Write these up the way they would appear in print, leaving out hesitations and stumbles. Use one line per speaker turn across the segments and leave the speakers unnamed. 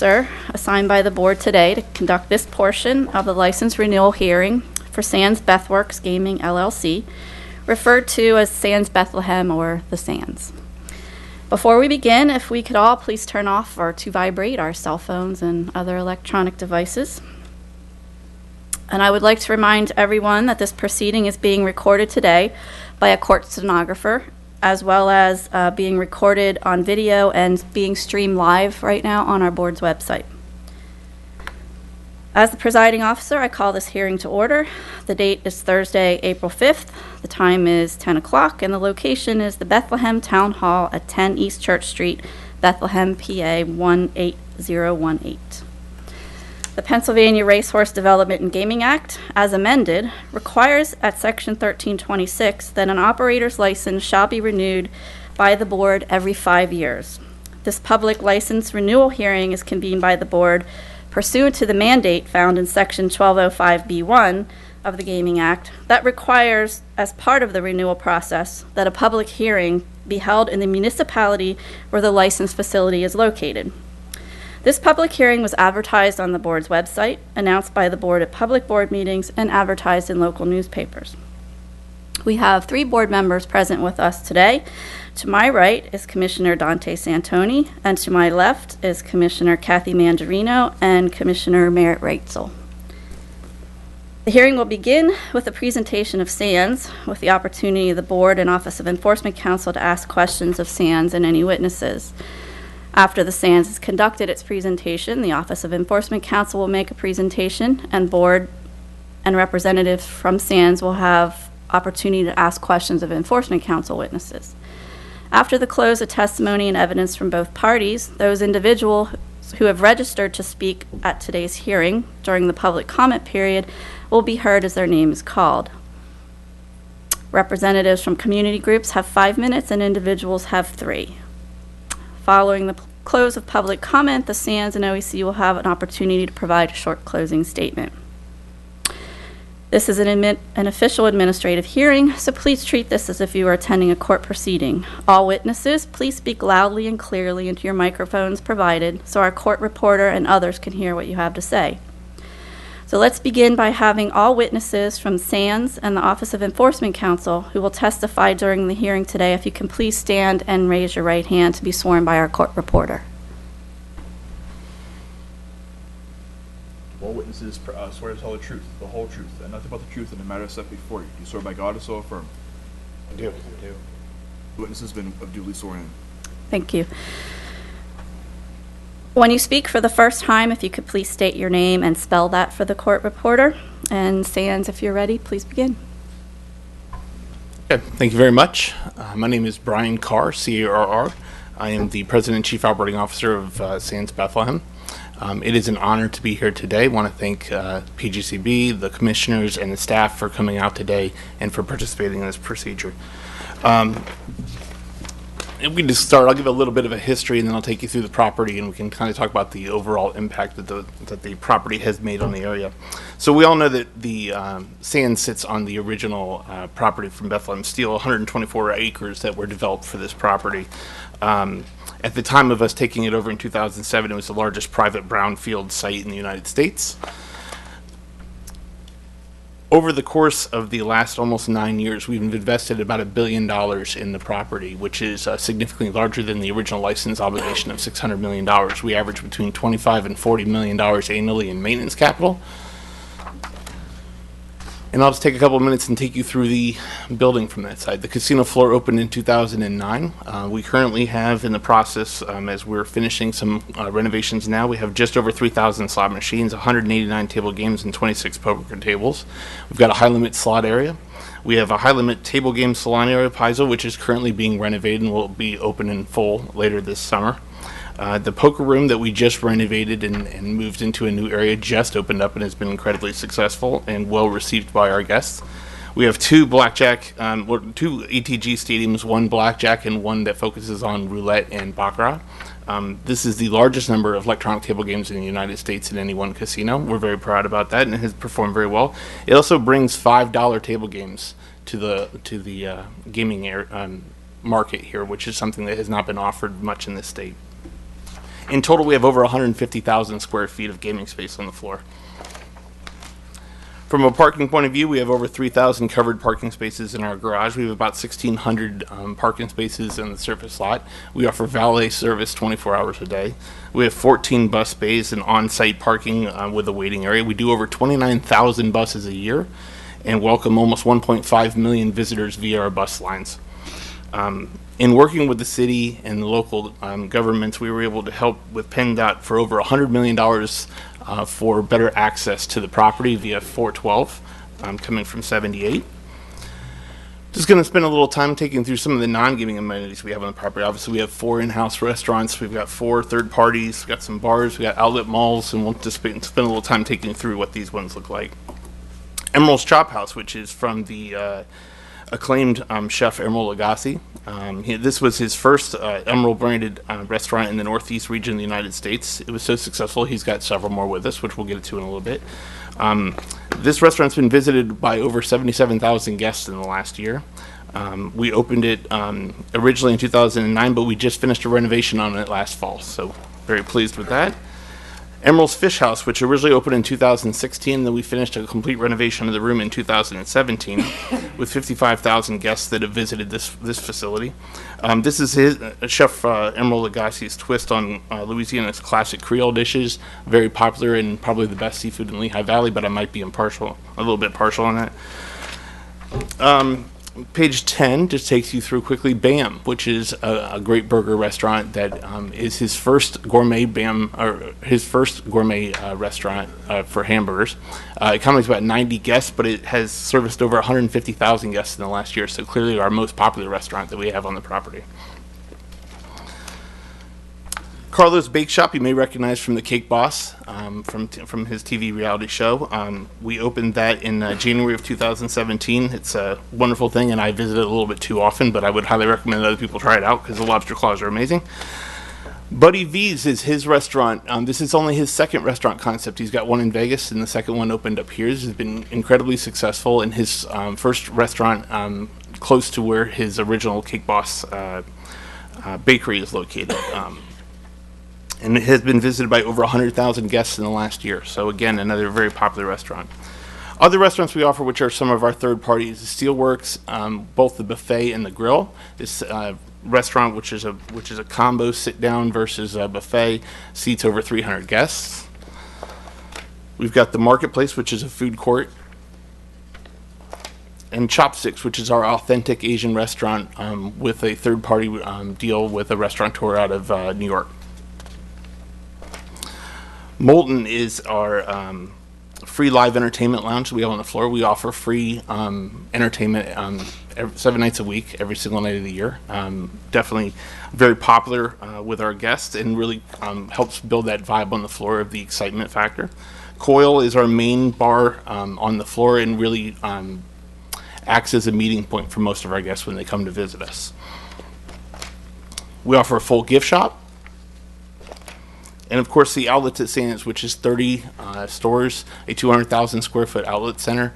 officer assigned by the board today to conduct this portion of the license renewal hearing for Sands Bethworks Gaming LLC, referred to as Sands Bethlehem or the Sands. Before we begin, if we could all please turn off or to vibrate our cell phones and other electronic devices. And I would like to remind everyone that this proceeding is being recorded today by a court stenographer, as well as being recorded on video and being streamed live right now on our board's website. As the presiding officer, I call this hearing to order. The date is Thursday, April 5th. The time is 10 o'clock, and the location is the Bethlehem Town Hall at 10 East Church Street, Bethlehem, PA 18018. The Pennsylvania Racehorse Development and Gaming Act, as amended, requires at Section 1326 that an operator's license shall be renewed by the board every 5 years. This public license renewal hearing is convened by the board pursuant to the mandate found in Section 1205B1 of the Gaming Act that requires, as part of the renewal process, that a public hearing be held in the municipality where the licensed facility is located. This public hearing was advertised on the board's website, announced by the board at public board meetings, and advertised in local newspapers. We have 3 board members present with us today. To my right is Commissioner Dante Santoni, and to my left is Commissioner Kathy Mandarino and Commissioner Merritt Reitzel. The hearing will begin with a presentation of Sands, with the opportunity of the board and Office of Enforcement Counsel to ask questions of Sands and any witnesses. After the Sands has conducted its presentation, the Office of Enforcement Counsel will make a presentation, and board and representatives from Sands will have opportunity to ask questions of Enforcement Counsel witnesses. After the close of testimony and evidence from both parties, those individuals who have registered to speak at today's hearing during the public comment period will be heard as their name is called. Representatives from community groups have 5 minutes and individuals have 3. Following the close of public comment, the Sands and OEC will have an opportunity to provide a short closing statement. This is an official administrative hearing, so please treat this as if you are attending a court proceeding. All witnesses, please speak loudly and clearly into your microphones provided so our court reporter and others can hear what you have to say. So let's begin by having all witnesses from Sands and the Office of Enforcement Counsel who will testify during the hearing today, if you can please stand and raise your right hand to be sworn by our court reporter.
All witnesses swear to tell the truth, the whole truth, and nothing but the truth in the matter set before you. You swear by God or so affirm?
I do.
The witness has been duly sworn in.
Thank you. When you speak for the first time, if you could please state your name and spell that for the court reporter. And Sands, if you're ready, please begin.
Okay, thank you very much. My name is Brian Carr, C-A-R-R. I am the President and Chief Operating Officer of Sands Bethlehem. It is an honor to be here today. I want to thank PGCB, the commissioners, and the staff for coming out today and for participating in this procedure. We can just start. I'll give a little bit of a history, and then I'll take you through the property, and we can kind of talk about the overall impact that the property has made on the area. So we all know that the Sands sits on the original property from Bethlehem Steel, 124 acres that were developed for this property. At the time of us taking it over in 2007, it was the largest private brownfield site in the United States. Over the course of the last almost 9 years, we've invested about $1 billion in the property, which is significantly larger than the original license obligation of $600 million. We average between $25 and $40 million annually in maintenance capital. And I'll just take a couple of minutes and take you through the building from that side. The casino floor opened in 2009. We currently have in the process, as we're finishing some renovations now, we have just over 3,000 slot machines, 189 table games, and 26 poker tables. We've got a high-limit slot area. We have a high-limit table game salon area, Paizo, which is currently being renovated and will be open in full later this summer. The poker room that we just renovated and moved into a new area just opened up and has been incredibly successful and well received by our guests. We have two blackjack, two ETG stadiums, one blackjack and one that focuses on roulette and baccarat. This is the largest number of electronic table games in the United States in any one casino. We're very proud about that, and it has performed very well. It also brings $5 table games to the gaming market here, which is something that has not been offered much in this state. In total, we have over 150,000 square feet of gaming space on the floor. From a parking point of view, we have over 3,000 covered parking spaces in our garage. We have about 1,600 parking spaces in the surface lot. We offer valet service 24 hours a day. We have 14 bus bays and on-site parking with a waiting area. We do over 29,000 buses a year and welcome almost 1.5 million visitors via our bus lines. In working with the city and the local governments, we were able to help with PennDOT for over $100 million for better access to the property via 412 coming from 78. Just going to spend a little time taking through some of the non-gaming amenities we have on the property. Obviously, we have 4 in-house restaurants. We've got 4 third parties. We've got some bars. We've got outlet malls, and we'll just spend a little time taking through what these ones look like. Emerald's Chop House, which is from the acclaimed chef Emerald Lagasse. This was his first Emerald branded restaurant in the Northeast region of the United States. It was so successful, he's got several more with us, which we'll get to in a little bit. This restaurant's been visited by over 77,000 guests in the last year. We opened it originally in 2009, but we just finished a renovation on it last fall, so very pleased with that. Emerald's Fish House, which originally opened in 2016, then we finished a complete renovation of the room in 2017 with 55,000 guests that have visited this facility. This is Chef Emerald Lagasse's twist on Louisiana's classic Creole dishes. Very popular and probably the best seafood in Lehigh Valley, but I might be a little bit partial on that. Page 10 just takes you through quickly BAM, which is a great burger restaurant that is his first gourmet restaurant for hamburgers. It accommodates about 90 guests, but it has serviced over 150,000 guests in the last year, so clearly our most popular restaurant that we have on the property. Carlo's Bake Shop, you may recognize from the Cake Boss, from his TV reality show. We opened that in January of 2017. It's a wonderful thing, and I visit it a little bit too often, but I would highly recommend other people try it out because the lobster claws are amazing. Buddy V's is his restaurant. This is only his second restaurant concept. He's got one in Vegas, and the second one opened up here. This has been incredibly successful, and his first restaurant close to where his original Cake Boss bakery is located. And it has been visited by over 100,000 guests in the last year. So again, another very popular restaurant. Other restaurants we offer, which are some of our third parties, is Steelworks, both the buffet and the grill. This restaurant, which is a combo sit-down versus a buffet, seats over 300 guests. We've got the Marketplace, which is a food court, and Chopsticks, which is our authentic Asian restaurant with a third-party deal with a restaurateur out of New York. Molten is our free live entertainment lounge we have on the floor. We offer free entertainment 7 nights a week, every single night of the year. Definitely very popular with our guests and really helps build that vibe on the floor of the excitement factor. Coil is our main bar on the floor and really acts as a meeting point for most of our guests when they come to visit us. We offer a full gift shop. And of course, the Outlets at Sands, which is 30 stores, a 200,000 square foot outlet center,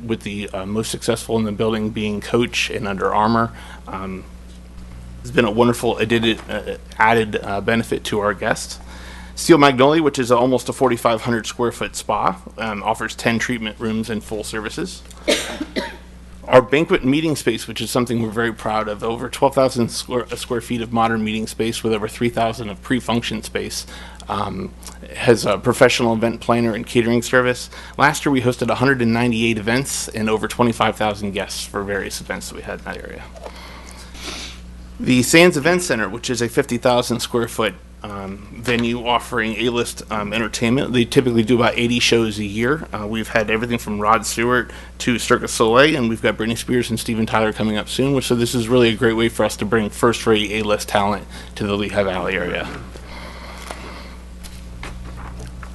with the most successful in the building being Coach and Under Armour. It's been a wonderful added benefit to our guests. Steel Magnolia, which is almost a 4,500 square foot spa, offers 10 treatment rooms and full services. Our banquet meeting space, which is something we're very proud of, over 12,000 square feet of modern meeting space with over 3,000 of pre-function space, has a professional event planner and catering service. Last year we hosted 198 events and over 25,000 guests for various events that we had in that area. The Sands Event Center, which is a 50,000 square foot venue offering A-list entertainment. They typically do about 80 shows a year. We've had everything from Rod Stewart to Cirque du Soleil, and we've got Britney Spears and Steven Tyler coming up soon, so this is really a great way for us to bring first-rate A-list talent to the Lehigh Valley area.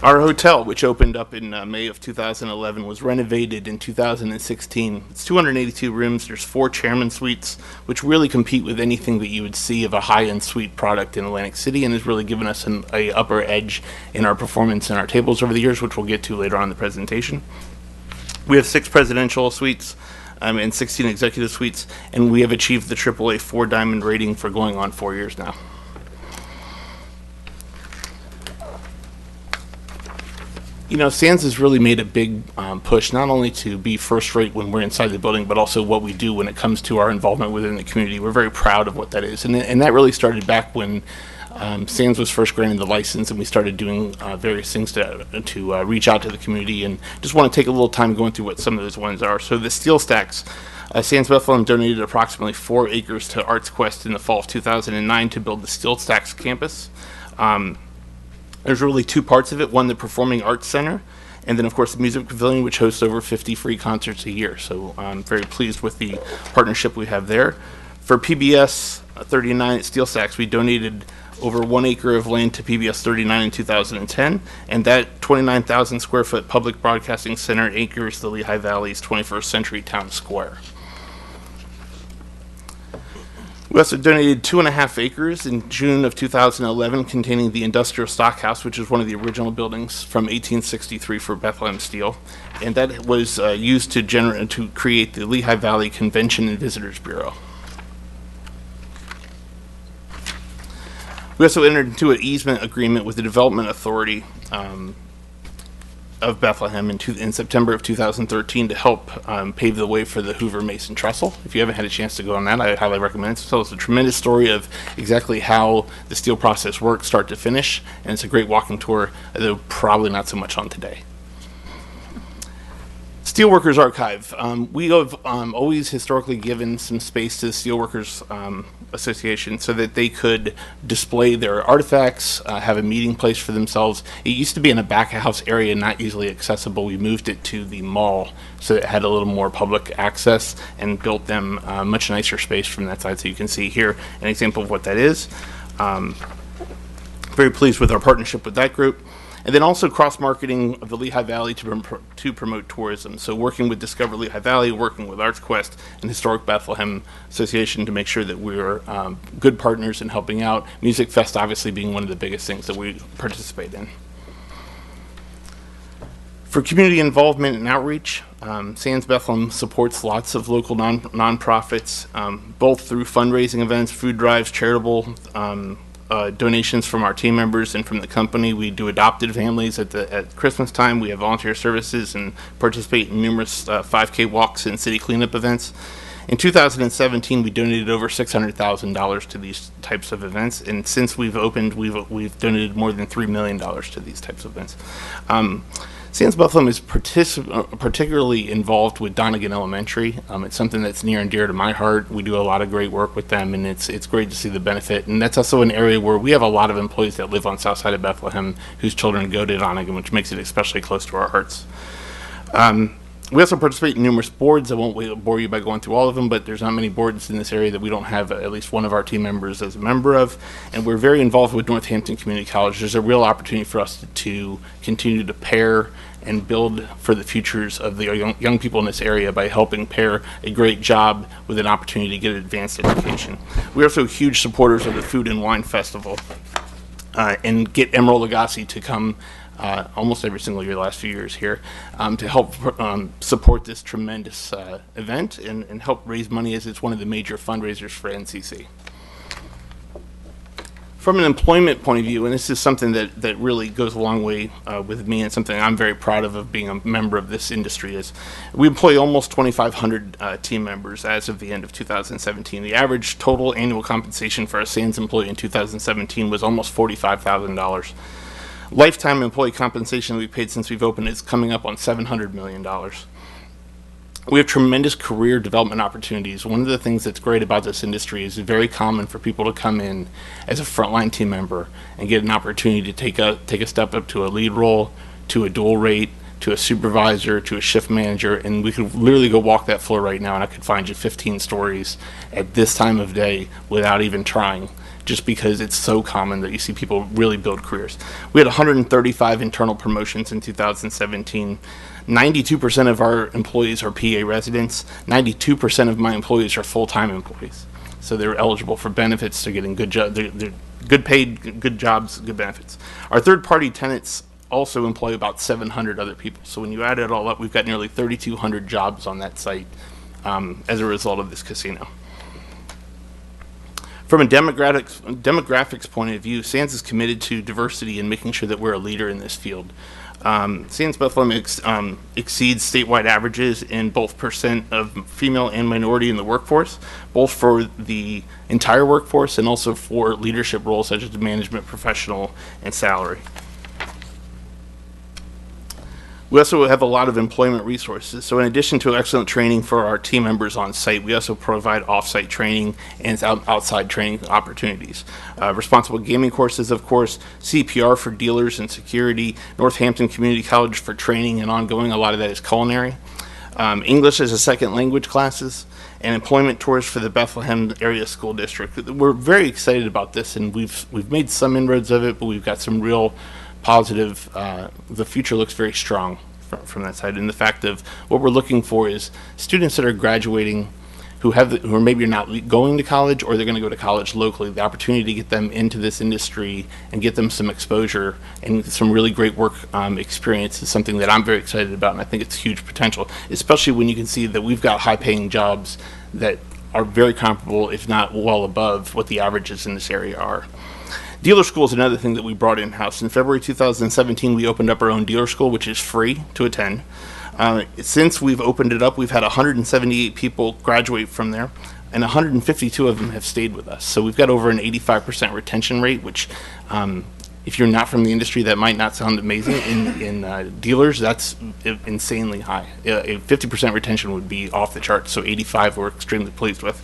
Our hotel, which opened up in May of 2011, was renovated in 2016. It's 282 rooms. There's 4 chairman suites, which really compete with anything that you would see of a high-end suite product in Atlantic City, and has really given us an upper edge in our performance and our tables over the years, which we'll get to later on in the presentation. We have 6 presidential suites and 16 executive suites, and we have achieved the AAA 4 Diamond rating for going on 4 years now. Sands has really made a big push, not only to be first rate when we're inside the building, but also what we do when it comes to our involvement within the community. We're very proud of what that is. And that really started back when Sands was first granted the license, and we started doing various things to reach out to the community. And just want to take a little time going through what some of those ones are. So the steel stacks, Sands Bethlehem donated approximately 4 acres to Arts Quest in the fall of 2009 to build the Steel Stacks campus. There's really 2 parts of it. One, the Performing Arts Center, and then, of course, the Music Pavilion, which hosts over 50 free concerts a year. So I'm very pleased with the partnership we have there. For PBS 39 at Steel Stacks, we donated over 1 acre of land to PBS 39 in 2010, and that 29,000 square foot public broadcasting center anchors the Lehigh Valley's 21st century town square. We also donated 2.5 acres in June of 2011 containing the Industrial Stockhouse, which is one of the original buildings from 1863 for Bethlehem Steel. And that was used to create the Lehigh Valley Convention and Visitors Bureau. We also entered into an easement agreement with the Development Authority of Bethlehem in September of 2013 to help pave the way for the Hoover Mason Trestle. If you haven't had a chance to go on that, I highly recommend it. So it's a tremendous story of exactly how the steel process works, start to finish, and it's a great walking tour, though probably not so much on today. Steelworkers Archive. We have always historically given some space to the Steelworkers Association so that they could display their artifacts, have a meeting place for themselves. It used to be in a back of house area, not easily accessible. We moved it to the mall so it had a little more public access and built them a much nicer space from that side. So you can see here an example of what that is. Very pleased with our partnership with that group. And then also cross-marketing of the Lehigh Valley to promote tourism. So working with Discover Lehigh Valley, working with Arts Quest and Historic Bethlehem Association to make sure that we're good partners in helping out. Music Fest obviously being one of the biggest things that we participate in. For community involvement and outreach, Sands Bethlehem supports lots of local nonprofits, both through fundraising events, food drives, charitable donations from our team members and from the company. We do adopted families at Christmas time. We have volunteer services and participate in numerous 5K walks and city cleanup events. In 2017, we donated over $600,000 to these types of events, and since we've opened, we've donated more than $3 million to these types of events. Sands Bethlehem is particularly involved with Donegan Elementary. It's something that's near and dear to my heart. We do a lot of great work with them, and it's great to see the benefit. And that's also an area where we have a lot of employees that live on south side of Bethlehem whose children go to Donegan, which makes it especially close to our hearts. We also participate in numerous boards. I won't bore you by going through all of them, but there's not many boards in this area that we don't have at least one of our team members as a member of. And we're very involved with Northampton Community College. There's a real opportunity for us to continue to pair and build for the futures of the young people in this area by helping pair a great job with an opportunity to get advanced education. We're also huge supporters of the Food and Wine Festival and get Emerald Lagasse to come almost every single year the last few years here to help support this tremendous event and help raise money as it's one of the major fundraisers for NCC. From an employment point of view, and this is something that really goes a long way with me and something I'm very proud of being a member of this industry, is we employ almost 2,500 team members as of the end of 2017. The average total annual compensation for a Sands employee in 2017 was almost $45,000. Lifetime employee compensation we've paid since we've opened is coming up on $700 million. We have tremendous career development opportunities. One of the things that's great about this industry is it's very common for people to come in as a frontline team member and get an opportunity to take a step up to a lead role, to a dual rate, to a supervisor, to a shift manager, and we could literally go walk that floor right now and I could find you 15 stories at this time of day without even trying, just because it's so common that you see people really build careers. We had 135 internal promotions in 2017. 92% of our employees are PA residents. 92% of my employees are full-time employees. So they're eligible for benefits. They're getting good they're good paid, good jobs, good benefits. Our third-party tenants also employ about 700 other people. So when you add it all up, we've got nearly 3,200 jobs on that site as a result of this casino. From a demographics point of view, Sands is committed to diversity and making sure that we're a leader in this field. Sands Bethlehem exceeds statewide averages in both percent of female and minority in the workforce, both for the entire workforce and also for leadership roles such as management, professional, and salary. We also have a lot of employment resources. So in addition to excellent training for our team members on site, we also provide off-site training and outside training opportunities. Responsible gaming courses, of course, CPR for dealers and security, Northampton Community College for training and ongoing. A lot of that is culinary. English as a second language classes, and employment tours for the Bethlehem Area School District. We're very excited about this, and we've made some inroads of it, but we've got some real positive. The future looks very strong from that side, and the fact of what we're looking for is students that are graduating who are maybe not going to college, or they're going to go to college locally. The opportunity to get them into this industry and get them some exposure and some really great work experience is something that I'm very excited about, and I think it's huge potential, especially when you can see that we've got high-paying jobs that are very comparable, if not well above, what the averages in this area are. Dealer school is another thing that we brought in-house. In February 2017, we opened up our own dealer school, which is free to attend. Since we've opened it up, we've had 178 people graduate from there, and 152 of them have stayed with us. So we've got over an 85% retention rate, which if you're not from the industry, that might not sound amazing. In dealers, that's insanely high. A 50% retention would be off the charts, so 85 we're extremely pleased with.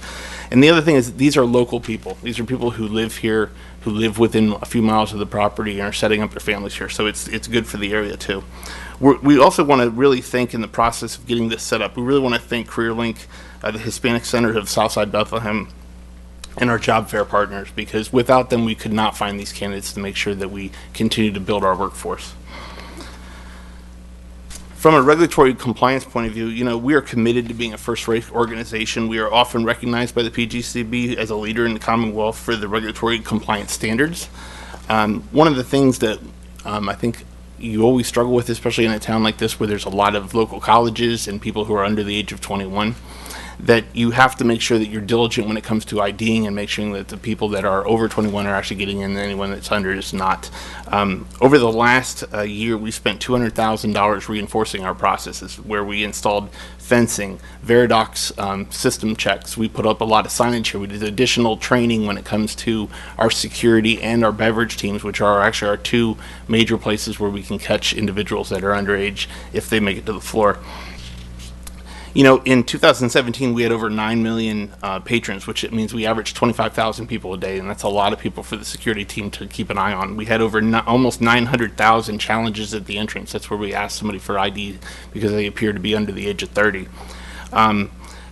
And the other thing is these are local people. These are people who live here, who live within a few miles of the property and are setting up their families here, so it's good for the area too. We also want to really thank, in the process of getting this set up, we really want to thank CareerLink, the Hispanic Center of Southside Bethlehem, and our job fair partners, because without them we could not find these candidates to make sure that we continue to build our workforce. From a regulatory compliance point of view, we are committed to being a first-rate organization. We are often recognized by the PGCB as a leader in the Commonwealth for the regulatory compliance standards. One of the things that I think you always struggle with, especially in a town like this where there's a lot of local colleges and people who are under the age of 21, that you have to make sure that you're diligent when it comes to IDing and make sure that the people that are over 21 are actually getting in, and anyone that's under is not. Over the last year, we spent $200,000 reinforcing our processes, where we installed fencing, Veridox system checks. We put up a lot of signage here. We did additional training when it comes to our security and our beverage teams, which are actually our two major places where we can catch individuals that are underage if they make it to the floor. In 2017, we had over 9 million patrons, which it means we averaged 25,000 people a day, and that's a lot of people for the security team to keep an eye on. We had over almost 900,000 challenges at the entrance. That's where we asked somebody for ID because they appear to be under the age of 30.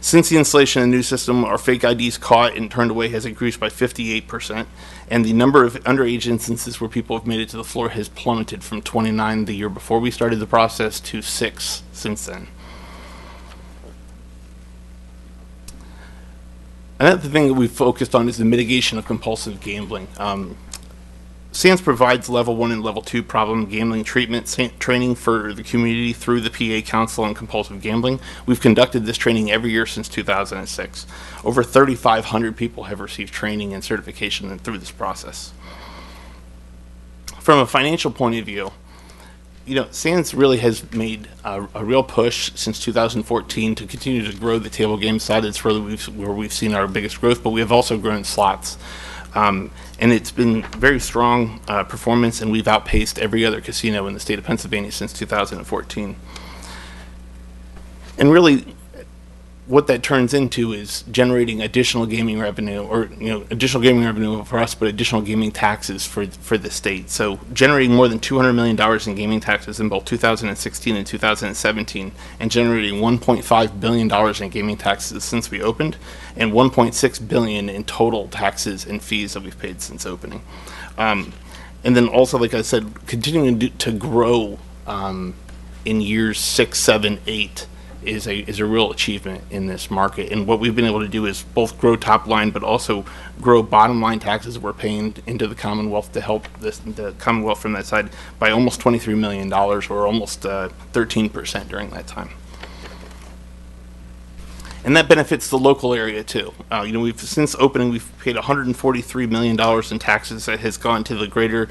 Since the installation of the new system, our fake IDs caught and turned away has increased by 58%, and the number of underage instances where people have made it to the floor has plummeted from 29 the year before we started the process to 6 since then. Another thing that we've focused on is the mitigation of compulsive gambling. SANS provides level 1 and level 2 problem gambling treatment training for the community through the PA Council on Compulsive Gambling. We've conducted this training every year since 2006. Over 3,500 people have received training and certification through this process. From a financial point of view, SANS really has made a real push since 2014 to continue to grow the table game side. It's really where we've seen our biggest growth, but we have also grown slots. And it's been very strong performance, and we've outpaced every other casino in the state of Pennsylvania since 2014. And really, what that turns into is generating additional gaming revenue, or additional gaming revenue for us, but additional gaming taxes for the state. So generating more than $200 million in gaming taxes in both 2016 and 2017, and generating $1.5 billion in gaming taxes since we opened, and $1.6 billion in total taxes and fees that we've paid since opening. And then also, like I said, continuing to grow in years 6, 7, 8. Is a real achievement in this market, and what we've been able to do is both grow top line, but also grow bottom line taxes we're paying into the Commonwealth to help the Commonwealth from that side by almost $23 million, or almost 13% during that time. And that benefits the local area too. We've since opening, we've paid $143 million in taxes that has gone to the greater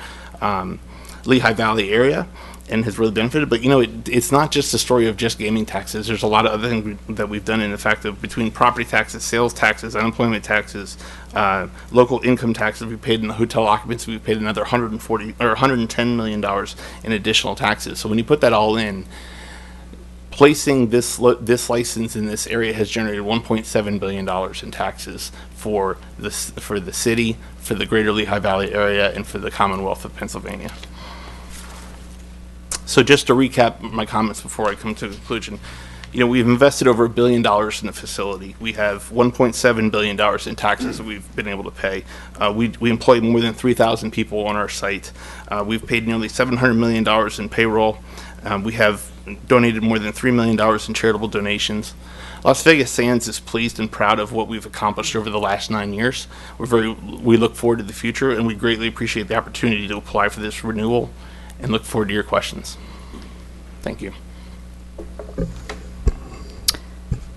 Lehigh Valley area and has really benefited. But it's not just a story of just gaming taxes. There's a lot of other things that we've done in the fact of between property taxes, sales taxes, unemployment taxes, local income taxes we paid in the hotel occupancy. We paid another $110 million in additional taxes. So when you put that all in, placing this license in this area has generated $1.7 billion in taxes for the city, for the greater Lehigh Valley area, and for the Commonwealth of Pennsylvania. So just to recap my comments before I come to a conclusion, we've invested over $1 billion in the facility. We have $1.7 billion in taxes that we've been able to pay. We employ more than 3,000 people on our site. We've paid nearly $700 million in payroll. We have donated more than $3 million in charitable donations. Las Vegas Sands is pleased and proud of what we've accomplished over the last 9 years. We look forward to the future, and we greatly appreciate the opportunity to apply for this renewal and look forward to your questions. Thank you.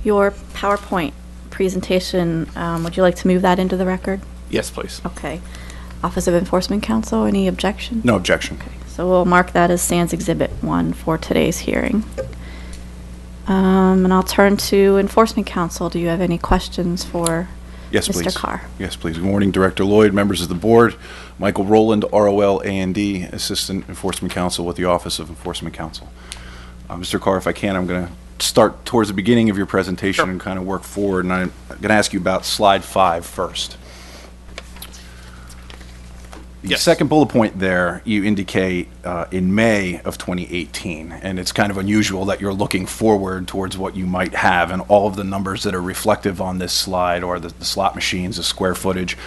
Your PowerPoint presentation, would you like to move that into the record?
Yes, please.
Okay. Office of Enforcement Counsel, any objection?
No objection.
Okay. So we'll mark that as Sands Exhibit 1 for today's hearing. And I'll turn to Enforcement Counsel. Do you have any questions for
Yes,
Mr.
please.
Carr?
Yes, please. Good morning, Director Lloyd, members of the board. Michael Rowland, ROL A&D, Assistant Enforcement Counsel with the Office of Enforcement Counsel. Mr. Carr, if I can, I'm going to start towards the beginning of your presentation and kind of work forward, and I'm going to ask you about slide 5 first. The
Yes.
second bullet point there, you indicate in May of 2018, and it's kind of unusual that you're looking forward towards what you might have, and all of the numbers that are reflective on this slide, or the slot machines, the square footage.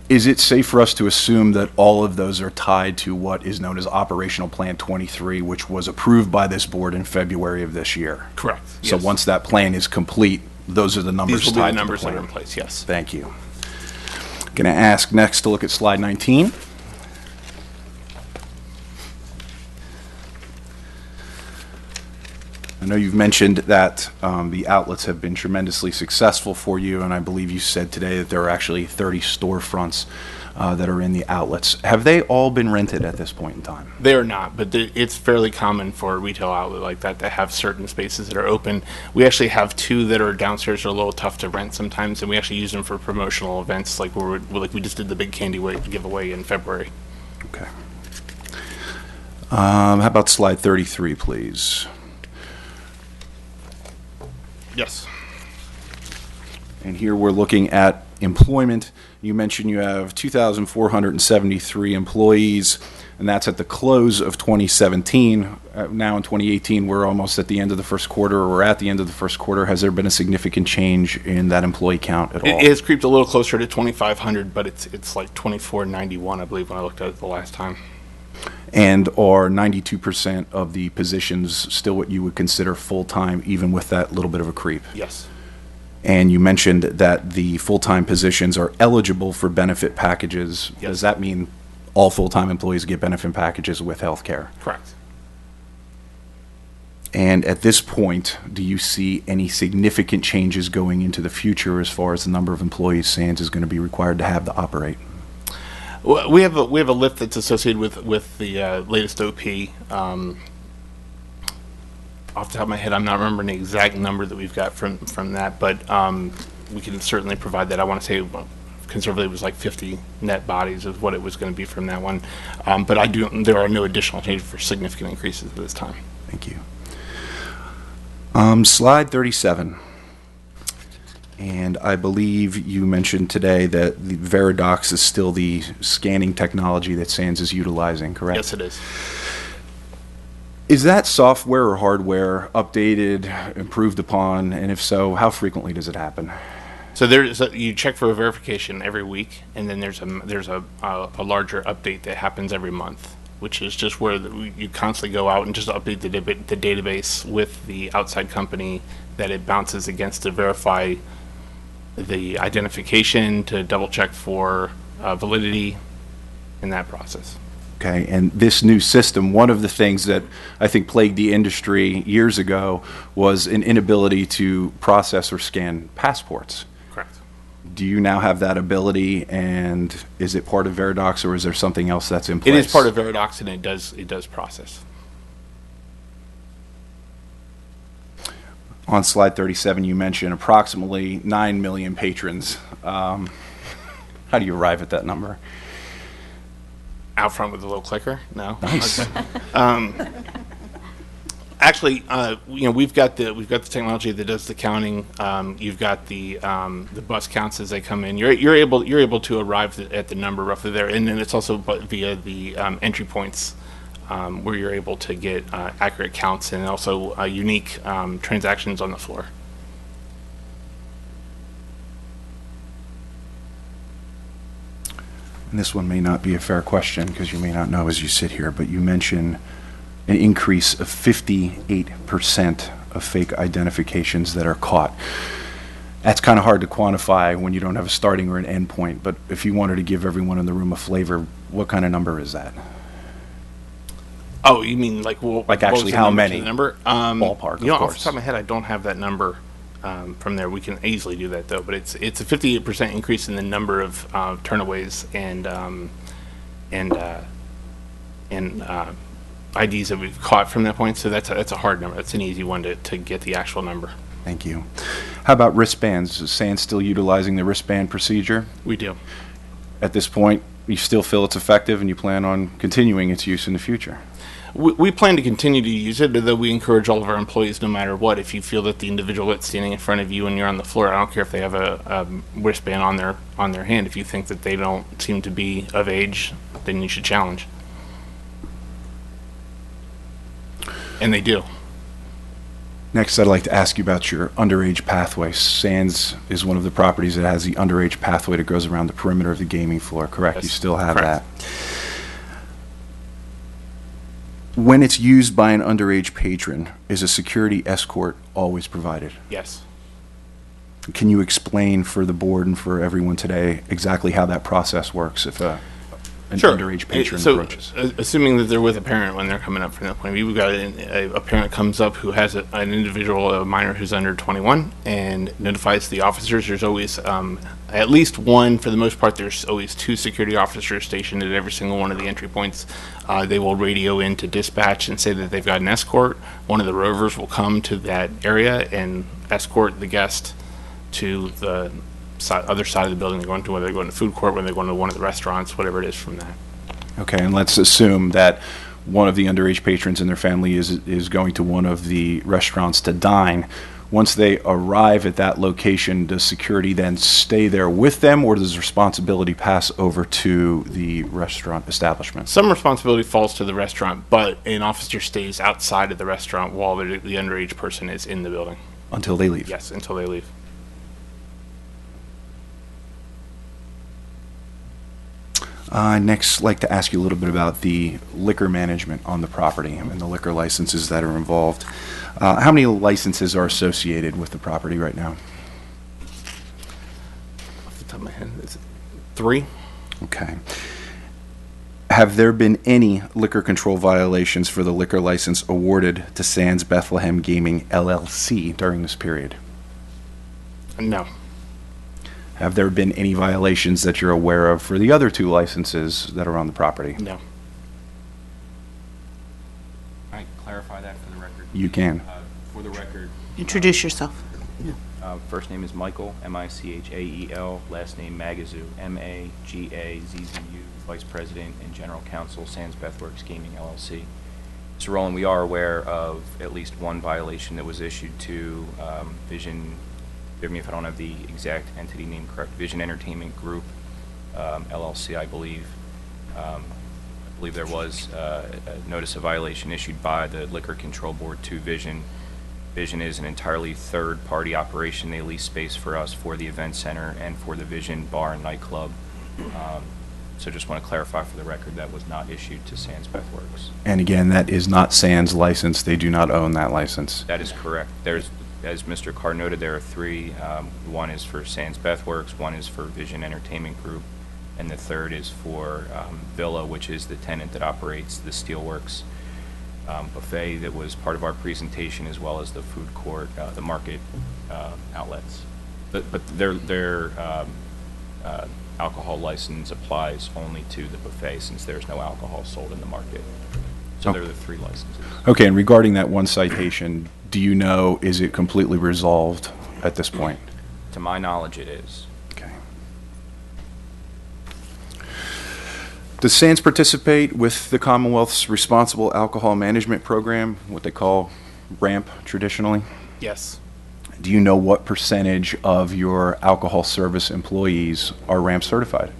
Is it safe for us to assume that all of those are tied to what is known as Operational Plan 23, which was approved by this board in February of this year?
Correct.
So
Yes.
once that plan is complete, those are the numbers
These will be
tied
the
to
numbers that
plan.
are in place, yes.
Thank you. Going to ask next to look at slide 19. I know you've mentioned that the outlets have been tremendously successful for you, and I believe you said today that there are actually 30 storefronts that are in the outlets. Have they all been rented at this point in time?
They are not, but it's fairly common for a retail outlet like that to have certain spaces that are open. We actually have 2 that are downstairs that are a little tough to rent sometimes, and we actually use them for promotional events, like we just did the big candy giveaway in February.
Okay. How about slide 33, please?
Yes.
And here we're looking at employment. You mentioned you have 2,473 employees, and that's at the close of 2017. Now in 2018, we're almost at the end of the first quarter, or we're at the end of the first quarter. Has there been a significant change in that employee count at all?
It has creeped a little closer to 2,500, but it's like 2,491, I believe, when I looked at it the last time.
And are 92% of the positions still what you would consider full-time, even with that little bit of a creep?
Yes.
And you mentioned that the full-time positions are eligible for benefit packages.
Yes.
Does that mean all full-time employees get benefit packages with health care?
Correct.
And at this point, do you see any significant changes going into the future as far as the number of employees Sands is going to be required to have to operate?
Well, we have a lift that's associated with the latest OP. Off the top of my head, I'm not remembering the exact number that we've got from that, but we can certainly provide that. I want to say conservatively it was like 50 net bodies is what it was going to be from that one. But there are no additional changes for significant increases at this time.
Thank you. Slide 37. And I believe you mentioned today that the Veridox is still the scanning technology that Sands is utilizing, correct?
Yes, it is.
Is that software or hardware updated, improved upon, and if so, how frequently does it happen?
So you check for a verification every week, and then there's a larger update that happens every month, which is just where you constantly go out and just update the database with the outside company that it bounces against to verify the identification, to double check for validity in that process.
Okay, and this new system, one of the things that I think plagued the industry years ago was an inability to process or scan passports.
Correct.
Do you now have that ability, and is it part of Veridox, or is there something else that's in place?
It is part of Veridox, and it does process.
On slide 37, you mentioned approximately 9 million patrons. How do you arrive at that number?
Out front with the little clicker? No.
Nice.
Okay. Actually, we've got the technology that does the counting. You've got the bus counts as they come in. You're able to arrive at the number roughly there, and then it's also via the entry points where you're able to get accurate counts and also unique transactions on the floor.
And this one may not be a fair question because you may not know as you sit here, but you mentioned an increase of 58% of fake identifications that are caught. That's kind of hard to quantify when you don't have a starting or an end point, but if you wanted to give everyone in the room a flavor, what kind of number is that?
Oh, you mean like
Like actually how many?
Number?
Ballpark, of
Off
course.
the top of my head, I don't have that number from there. We can easily do that though, but it's a 58% increase in the number of turnaways and IDs that we've caught from that point. So that's a hard number. That's an easy one to get the actual number.
Thank you. How about wristbands? Is SANS still utilizing the wristband procedure?
We do.
At this point, you still feel it's effective and you plan on continuing its use in the future?
We plan to continue to use it, though we encourage all of our employees, no matter what, if you feel that the individual that's standing in front of you and you're on the floor, I don't care if they have a wristband on their hand, if you think that they don't seem to be of age, then you should challenge. And they do.
Next, I'd like to ask you about your underage pathway. SANS is one of the properties that has the underage pathway that goes around the perimeter of the gaming floor, correct?
Yes,
You still have
correct.
that. When it's used by an underage patron, is a security escort always provided?
Yes.
Can you explain for the board and for everyone today exactly how that process works if an
Sure.
underage patron
So,
approaches?
assuming that they're with a parent when they're coming up from that point of view, we've got a parent comes up who has an individual, a minor who's under 21, and notifies the officers. There's always at least one, for the most part, there's always two security officers stationed at every single one of the entry points. They will radio into dispatch and say that they've got an escort. One of the rovers will come to that area and escort the guest to the other side of the building they're going to, whether they're going to food court, whether they're going to one of the restaurants, whatever it is from that.
Okay, and let's assume that one of the underage patrons and their family is going to one of the restaurants to dine. Once they arrive at that location, does security then stay there with them, or does responsibility pass over to the restaurant establishment?
Some responsibility falls to the restaurant, but an officer stays outside of the restaurant while the underage person is in the building.
Until they leave?
Yes, until they leave.
I'd next like to ask you a little bit about the liquor management on the property and the liquor licenses that are involved. How many licenses are associated with the property right now?
Off the top of my head, is it 3?
Okay. Have there been any liquor control violations for the liquor license awarded to SANS Bethlehem Gaming LLC during this period?
No.
Have there been any violations that you're aware of for the other 2 licenses that are on the property?
No.
I clarify that for the record.
You can.
For the record,
Introduce yourself.
first name is Michael, M-I-C-H-A-E-L, last name Magazoo, M-A-G-A-Z-Z-U, Vice President and General Counsel, Sans Bethworks Gaming LLC. Mr. Rowland, we are aware of at least one violation that was issued to Vision, forgive me if I don't have the exact entity name correct, Vision Entertainment Group, LLC, I believe. I believe there was a notice of violation issued by the Liquor Control Board to Vision. Vision is an entirely third-party operation. They lease space for us for the event center and for the Vision Bar and Nightclub. So just want to clarify for the record that was not issued to Sans Bethworks.
And again, that is not SANS license. They do not own that license.
That is correct. There's, as Mr. Carr noted, there are 3. One is for Sans Bethworks, one is for Vision Entertainment Group, and the third is for Villa, which is the tenant that operates the Steelworks buffet that was part of our presentation, as well as the food court, the market outlets. But their alcohol license applies only to the buffet, since there's no alcohol sold in the market. So they're the three licenses.
Okay, and regarding that one citation, do you know, is it completely resolved at this point?
To my knowledge, it is.
Okay. Does Sands participate with the Commonwealth's Responsible Alcohol Management Program, what they call RAMP traditionally?
Yes.
Do you know what percentage of your alcohol service employees are RAMP certified?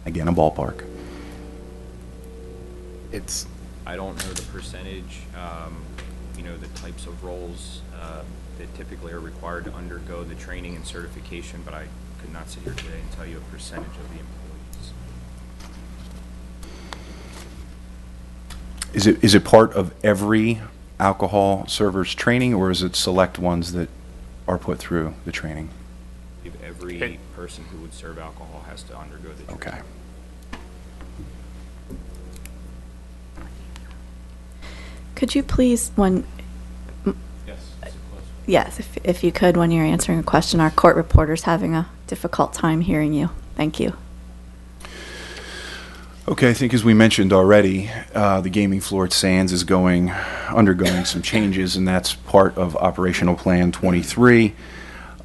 Again, a ballpark.
It's
I don't know the percentage, the types of roles that typically are required to undergo the training and certification, but I could not sit here today and tell you a percentage of the employees.
Is it part of every alcohol server's training, or is it select ones that are put through the training?
I believe every person who would serve alcohol has to undergo the training.
Okay.
Could you please,
Yes, is it close?
yes, if you could, when you're answering a question, our court reporter's having a difficult time hearing you. Thank you.
Okay, I think as we mentioned already, the gaming floor at Sands is undergoing some changes, and that's part of Operational Plan 23.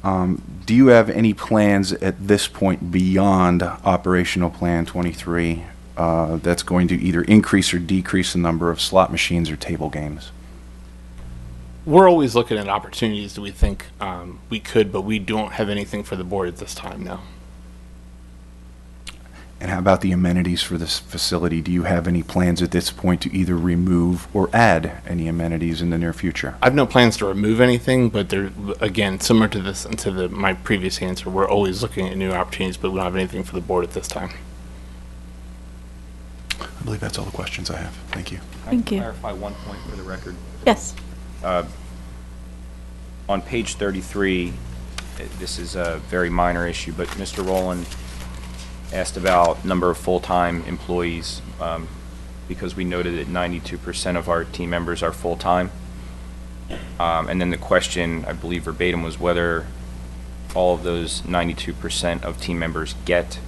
Do you have any plans at this point beyond Operational Plan 23 that's going to either increase or decrease the number of slot machines or table games?
We're always looking at opportunities that we think we could, but we don't have anything for the board at this time now.
And how about the amenities for this facility? Do you have any plans at this point to either remove or add any amenities in the near future?
I have no plans to remove anything, but they're, again, similar to this and to my previous answer, we're always looking at new opportunities, but we don't have anything for the board at this time.
I believe that's all the questions I have. Thank you.
Thank you.
Can I clarify one point for the record?
Yes.
On page 33, this is a very minor issue, but Mr. Rowland asked about number of full-time employees, because we noted that 92% of our team members are full-time. And then the question, I believe verbatim, was whether all of those 92% of team members get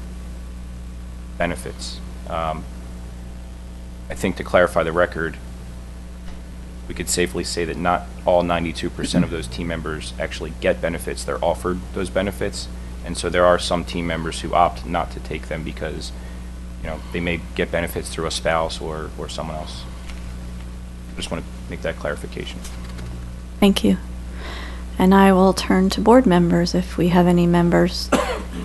benefits. I think to clarify the record, we could safely say that not all 92% of those team members actually get benefits. They're offered those benefits. And so there are some team members who opt not to take them because, they may get benefits through a spouse or someone else. I just want to make that clarification.
Thank you. And I will turn to board members if we have any members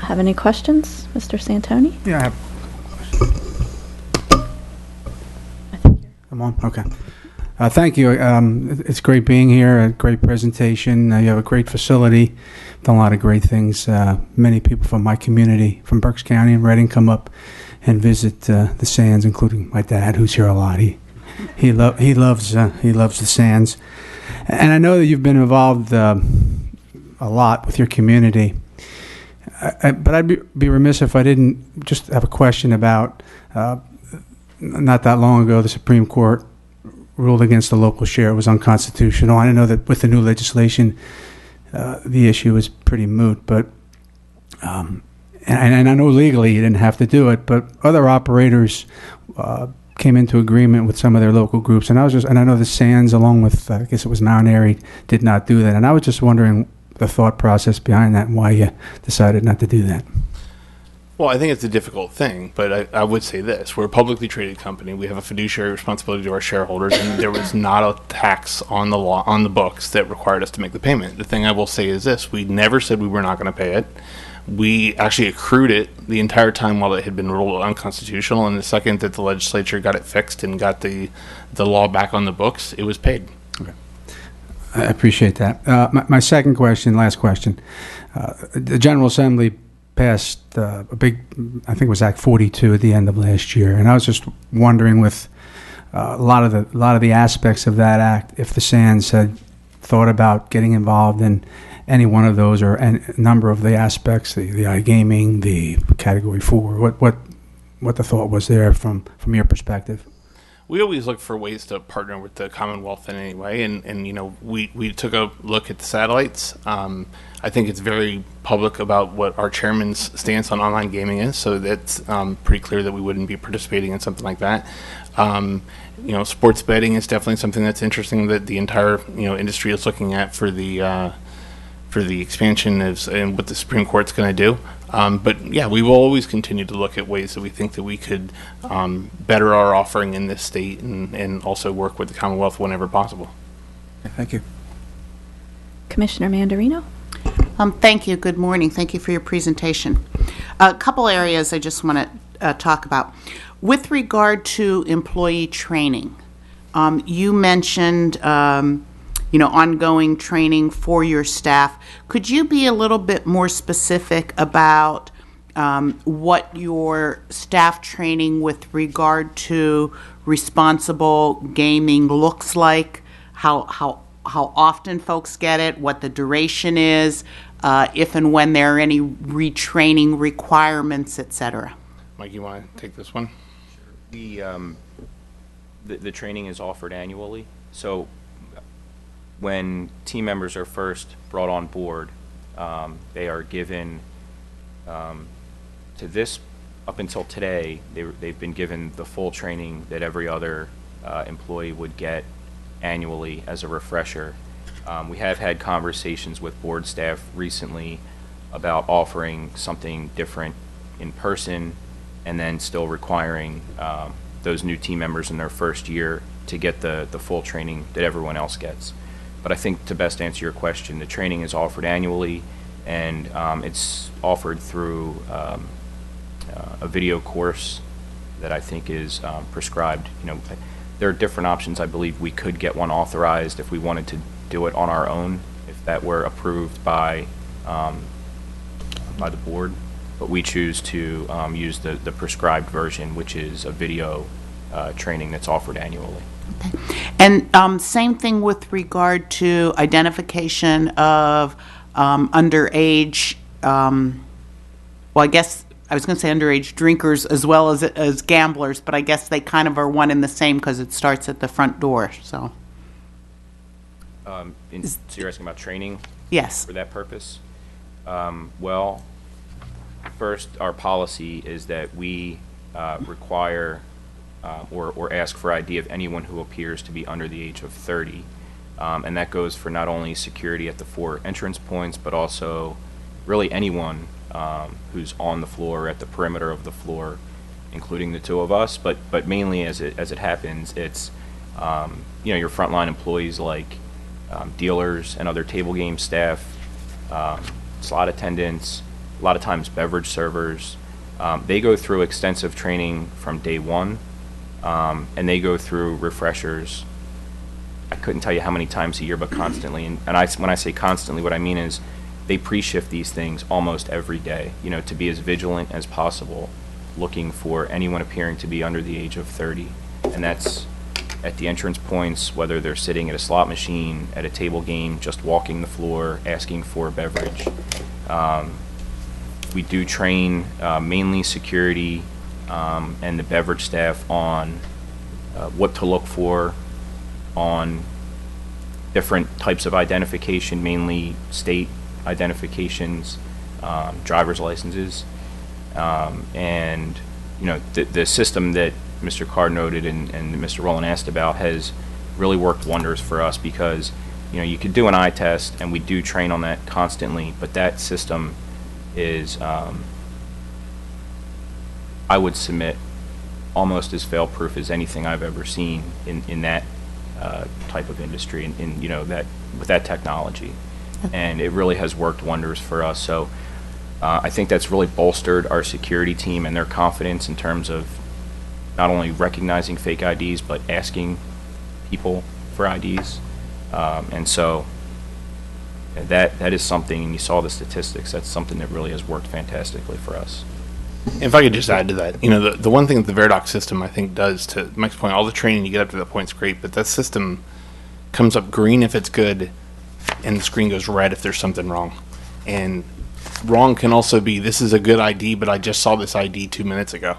have any questions. Mr. Santoni?
Yeah, I have.
I think you're-
I'm on. Okay. Thank you. It's great being here. A great presentation. You have a great facility. Done a lot of great things. Many people from my community, from Berks County and Reading, come up and visit the Sands, including my dad, who's here a lot. He loves the Sands, and I know that you've been involved a lot with your community. But I'd be remiss if I didn't just have a question about. Not that long ago, the Supreme Court ruled against the local share. It was unconstitutional. I know that with the new legislation, the issue is pretty moot. But and I know legally you didn't have to do it, but other operators came into agreement with some of their local groups, and I know the Sands, along with I guess it was Mount Airy, did not do that. And I was just wondering the thought process behind that and why you decided not to do that.
Well, I think it's a difficult thing, but I would say this. We're a publicly traded company. We have a fiduciary responsibility to our shareholders, and there was not a tax on the books that required us to make the payment. The thing I will say is this. We never said we were not going to pay it. We actually accrued it the entire time while it had been ruled unconstitutional, and the second that the legislature got it fixed and got the law back on the books, it was paid.
Okay. I appreciate that. My second question, last question. The General Assembly passed a big, I think it was Act 42 at the end of last year, and I was just wondering with a lot of the aspects of that act, if the Sands had thought about getting involved in any one of those or a number of the aspects, the iGaming, the Category 4? What the thought was there from your perspective?
We always look for ways to partner with the Commonwealth in any way, and you know, we took a look at the satellites. I think it's very public about what our chairman's stance on online gaming is, so that's pretty clear that we wouldn't be participating in something like that. You know, sports betting is definitely something that's interesting that the entire industry is looking at for the expansion and what the Supreme Court's going to do. But yeah, we will always continue to look at ways that we think that we could better our offering in this state and also work with the Commonwealth whenever possible.
Thank you.
Commissioner Mandarino?
Thank you. Good morning. Thank you for your presentation. A couple areas I just want to talk about. With regard to employee training, you mentioned ongoing training for your staff. Could you be a little bit more specific about what your staff training with regard to responsible gaming looks like? How often folks get it? What the duration is? If and when there are any retraining requirements, etc.
Mike, you want to take this one?
The training is offered annually. So when team members are first brought on board, they are given, to this, up until today, they've been given the full training that every other employee would get annually as a refresher. We have had conversations with board staff recently about offering something different in person and then still requiring those new team members in their first year to get the full training that everyone else gets. But I think to best answer your question, the training is offered annually, and it's offered through a video course that I think is prescribed. There are different options. I believe we could get one authorized if we wanted to do it on our own, if that were approved by the board. But we choose to use the prescribed version, which is a video training that's offered annually.
Okay. And same thing with regard to identification of underage, well, I guess I was going to say underage drinkers as well as gamblers, but I guess they kind of are one and the same because it starts at the front door. So,
So you're asking about training?
Yes.
For that purpose? Well, first, our policy is that we require or ask for ID of anyone who appears to be under the age of 30. And that goes for not only security at the 4 entrance points, but also really anyone who's on the floor, at the perimeter of the floor, including the 2 of us. But mainly, as it happens, it's your frontline employees like dealers and other table game staff, slot attendants, a lot of times beverage servers. They go through extensive training from day one, and they go through refreshers. I couldn't tell you how many times a year, but constantly. And when I say constantly, what I mean is they pre-shift these things almost every day, to be as vigilant as possible, looking for anyone appearing to be under the age of 30. And that's at the entrance points, whether they're sitting at a slot machine, at a table game, just walking the floor, asking for a beverage. We do train mainly security and the beverage staff on what to look for on different types of identification, mainly state identifications, driver's licenses, and the system that Mr. Carr noted and Mr. Rowland asked about has really worked wonders for us because you could do an eye test, and we do train on that constantly, but that system is I would submit almost as fail-proof as anything I've ever seen in that type of industry, in that with that technology, and it really has worked wonders for us. So I think that's really bolstered our security team and their confidence in terms of not only recognizing fake IDs but asking people for IDs, and so that is something. And you saw the statistics. That's something that really has worked fantastically for us.
If I could just add to that, the one thing that the Veridoc system I think does, to Mike's point, all the training you get up to that point is great, but that system comes up green if it's good and the screen goes red if there's something wrong. And wrong can also be, this is a good ID, but I just saw this ID 2 minutes ago.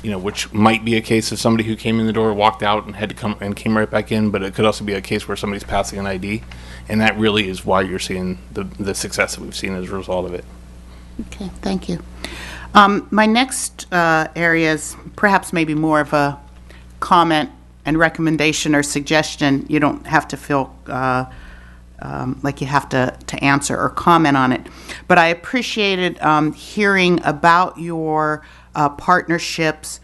Which might be a case of somebody who came in the door, walked out, and had to come and came right back in, but it could also be a case where somebody's passing an ID, and that really is why you're seeing the success that we've seen as a result of it.
Okay, thank you. My next area is perhaps maybe more of a comment and recommendation or suggestion. You don't have to feel like you have to answer or comment on it. But I appreciated hearing about your partnerships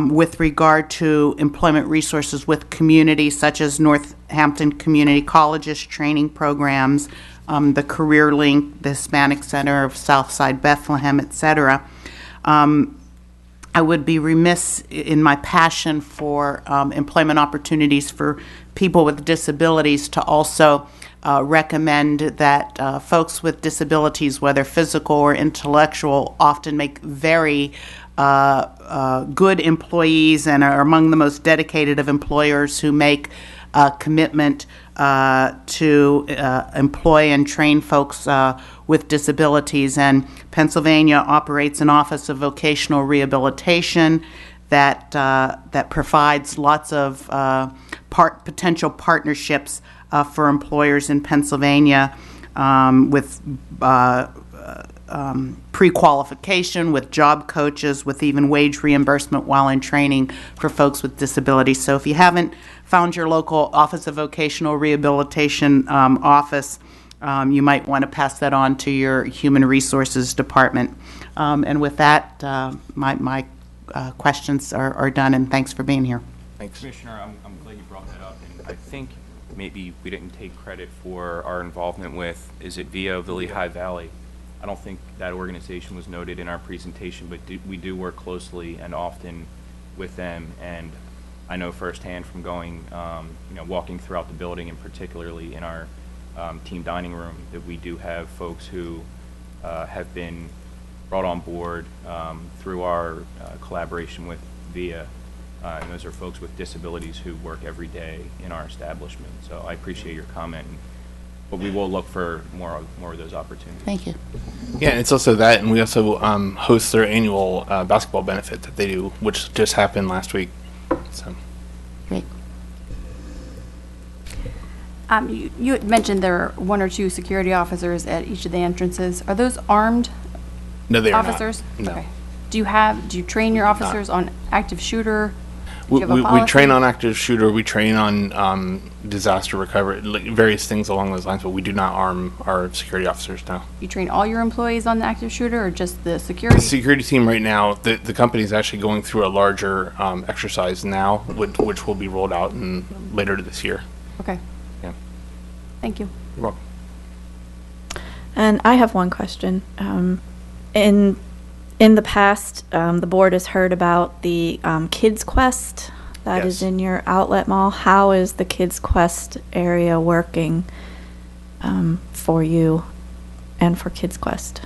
with regard to employment resources with communities such as Northampton Community Colleges training programs, the Career Link, the Hispanic Center of Southside Bethlehem, et cetera. I would be remiss in my passion for employment opportunities for people with disabilities to also recommend that folks with disabilities, whether physical or intellectual, often make very good employees and are among the most dedicated of employers who make a commitment to employ and train folks with disabilities. And Pennsylvania operates an Office of Vocational Rehabilitation that provides lots of potential partnerships for employers in Pennsylvania with pre-qualification, with job coaches, with even wage reimbursement while in training for folks with disabilities. So if you haven't found your local Office of Vocational Rehabilitation office, you might want to pass that on to your Human Resources Department. And with that, my questions are done, and thanks for being here.
Thanks.
Commissioner, I'm glad you brought that up, and I think maybe we didn't take credit for our involvement with, is it via Lehigh Valley? I don't think that organization was noted in our presentation, but we do work closely and often with them, and I know firsthand from going, walking throughout the building, and particularly in our team dining room, that we do have folks who have been brought on board through our collaboration with VIA, and those are folks with disabilities who work every day in our establishment. So I appreciate your comment, but we will look for more of those opportunities.
Thank you.
Yeah, and it's also that, and we also host their annual basketball benefit that they do, which just happened last week. So.
Great.
You had mentioned there are 1 or 2 security officers at each of the entrances. Are those armed
No, they are
officers?
not. No.
Okay. Do you train your officers on active shooter? Do you have a
We
policy?
train on active shooter, we train on disaster recovery, like various things along those lines, but we do not arm our security officers now.
You train all your employees on the active shooter, or just the
The
security?
security team right now, the company is actually going through a larger exercise now, which will be rolled out later this year.
Okay.
Yeah.
Thank you.
You're welcome.
And I have one question. In the past, the board has heard about the Kids Quest that is
Yes.
in your outlet mall. How is the Kids Quest area working for you and for Kids Quest?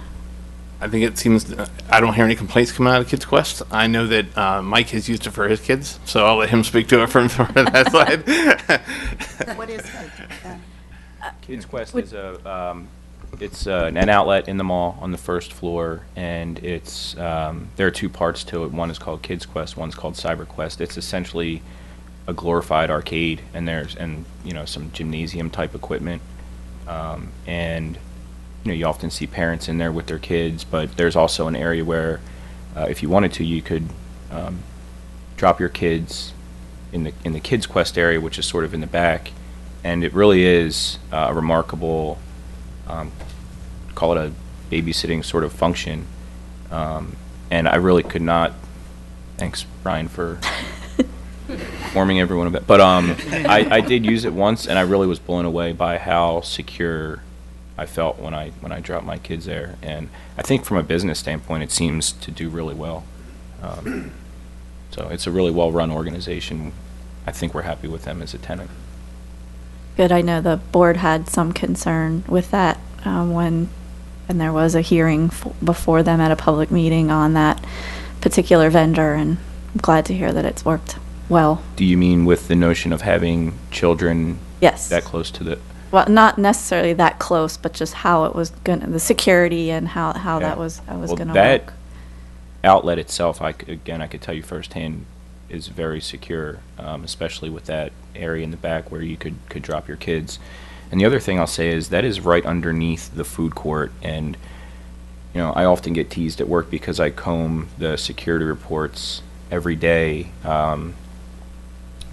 I think it seems, I don't hear any complaints coming out of Kids Quest. I know that Mike has used it for his kids, so I'll let him speak to it from that side.
What is
Kids Quest is it's an outlet in the mall on the first floor, and it's there are 2 parts to it. One is called Kids Quest, one's called Cyber Quest. It's essentially a glorified arcade, and there's some gymnasium type equipment, and you often see parents in there with their kids. But there's also an area where, if you wanted to, you could drop your kids in the Kids Quest area, which is sort of in the back, and it really is a remarkable. Call it a babysitting sort of function, and I really could not. Thanks, Brian, for warming everyone a bit. But I did use it once, and I really was blown away by how secure I felt when I dropped my kids there. And I think from a business standpoint, it seems to do really well. So it's a really well-run organization. I think we're happy with them as a tenant.
Good. I know the board had some concern with that when there was a hearing before them at a public meeting on that particular vendor, and I'm glad to hear that it's worked well.
Do you mean with the notion of having children
Yes.
that close to the...
well, not necessarily that close, but just how it was the security and how
Yeah.
that was
Well,
gonna
that
work.
outlet itself, I could tell you firsthand, is very secure, especially with that area in the back where you could drop your kids. And the other thing I'll say is that is right underneath the food court, and I often get teased at work because I comb the security reports every day,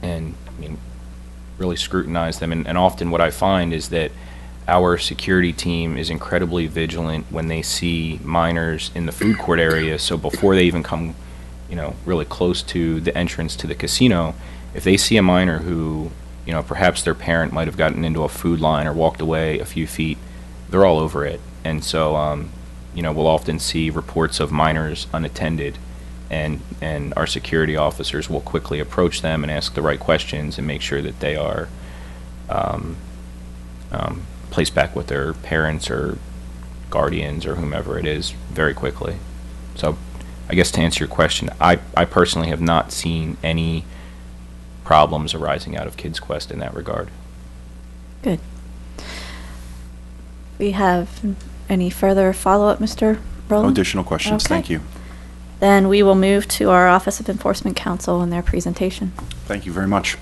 and really scrutinize them. And often what I find is that our security team is incredibly vigilant when they see minors in the food court area. So before they even come, really close to the entrance to the casino, if they see a minor who, perhaps their parent might have gotten into a food line or walked away a few feet, they're all over it. And so, we'll often see reports of minors unattended, and our security officers will quickly approach them and ask the right questions and make sure that they are placed back with their parents or guardians or whomever it is very quickly. So I guess to answer your question, I personally have not seen any problems arising out of Kids Quest in that regard.
Good. We have any further follow-up, Mr.
No
Rowland?
additional questions.
Okay.
Thank you.
Then we will move to our Office of Enforcement Counsel and their presentation.
Thank you very much.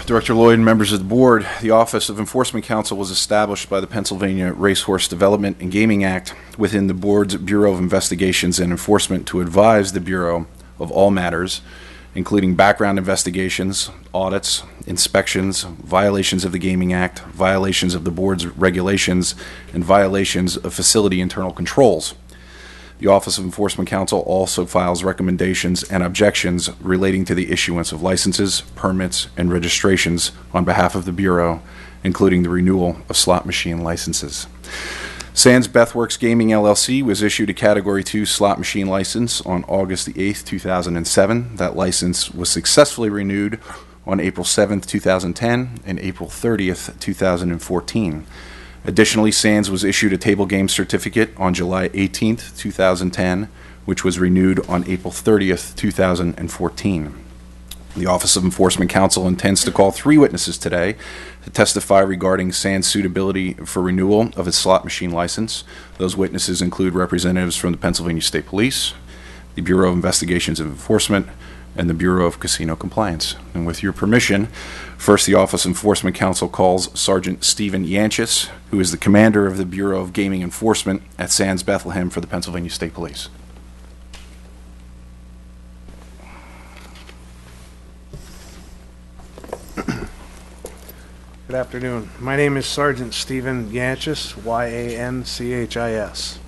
Director Lloyd and members of the board, the Office of Enforcement Counsel was established by the Pennsylvania Racehorse Development and Gaming Act within the board's Bureau of Investigations and Enforcement to advise the Bureau of all matters, including background investigations, audits, inspections, violations of the Gaming Act, violations of the board's regulations, and violations of facility internal controls. The Office of Enforcement Counsel also files recommendations and objections relating to the issuance of licenses, permits, and registrations on behalf of the Bureau, including the renewal of slot machine licenses. Sands Bethworks Gaming LLC was issued a Category 2 slot machine license on August the 8th, 2007. That license was successfully renewed on April 7th, 2010 and April 30th, 2014. Additionally, Sands was issued a table game certificate on July 18th, 2010, which was renewed on April 30th, 2014. The Office of Enforcement Counsel intends to call 3 witnesses today to testify regarding Sands' suitability for renewal of its slot machine license. Those witnesses include representatives from the Pennsylvania State Police, the Bureau of Investigations and Enforcement, and the Bureau of Casino Compliance. And with your permission, first the Office of Enforcement Counsel calls Sergeant Stephen Yanchis, who is the commander of the Bureau of Gaming Enforcement at Sands Bethlehem for the Pennsylvania State Police.
Good afternoon. My name is Sergeant Stephen Yanchis, Yanchis.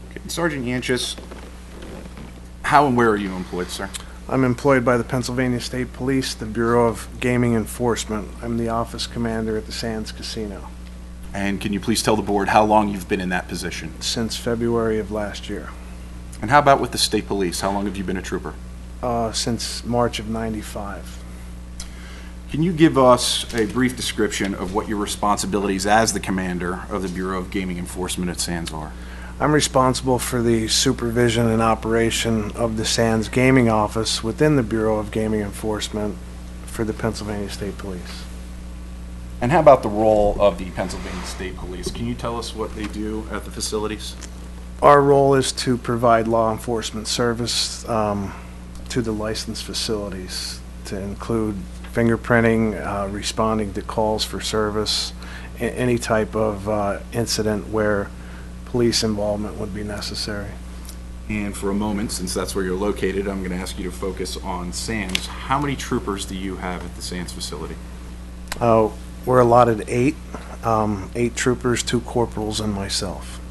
Okay. Sergeant Yanchis, how and where are you employed, sir?
I'm employed by the Pennsylvania State Police, the Bureau of Gaming Enforcement. I'm the office commander at the Sands Casino
And can you please tell the board how long you've been in that position?
since February of last year,
And how about with the state police? How long have you been a trooper?
since March of '95.
Can you give us a brief description of what your responsibilities as the commander of the Bureau of Gaming Enforcement at Sands are?
I'm responsible for the supervision and operation of the Sands Gaming Office within the Bureau of Gaming Enforcement for the Pennsylvania State Police.
And how about the role of the Pennsylvania State Police? Can you tell us what they do at the facilities?
Our role is to provide law enforcement service to the licensed facilities, to include fingerprinting, responding to calls for service, any type of incident where police involvement would be necessary.
And for a moment, since that's where you're located, I'm going to ask you to focus on Sands. How many troopers do you have at the Sands facility?
We're allotted 8 troopers, 2 corporals, and myself.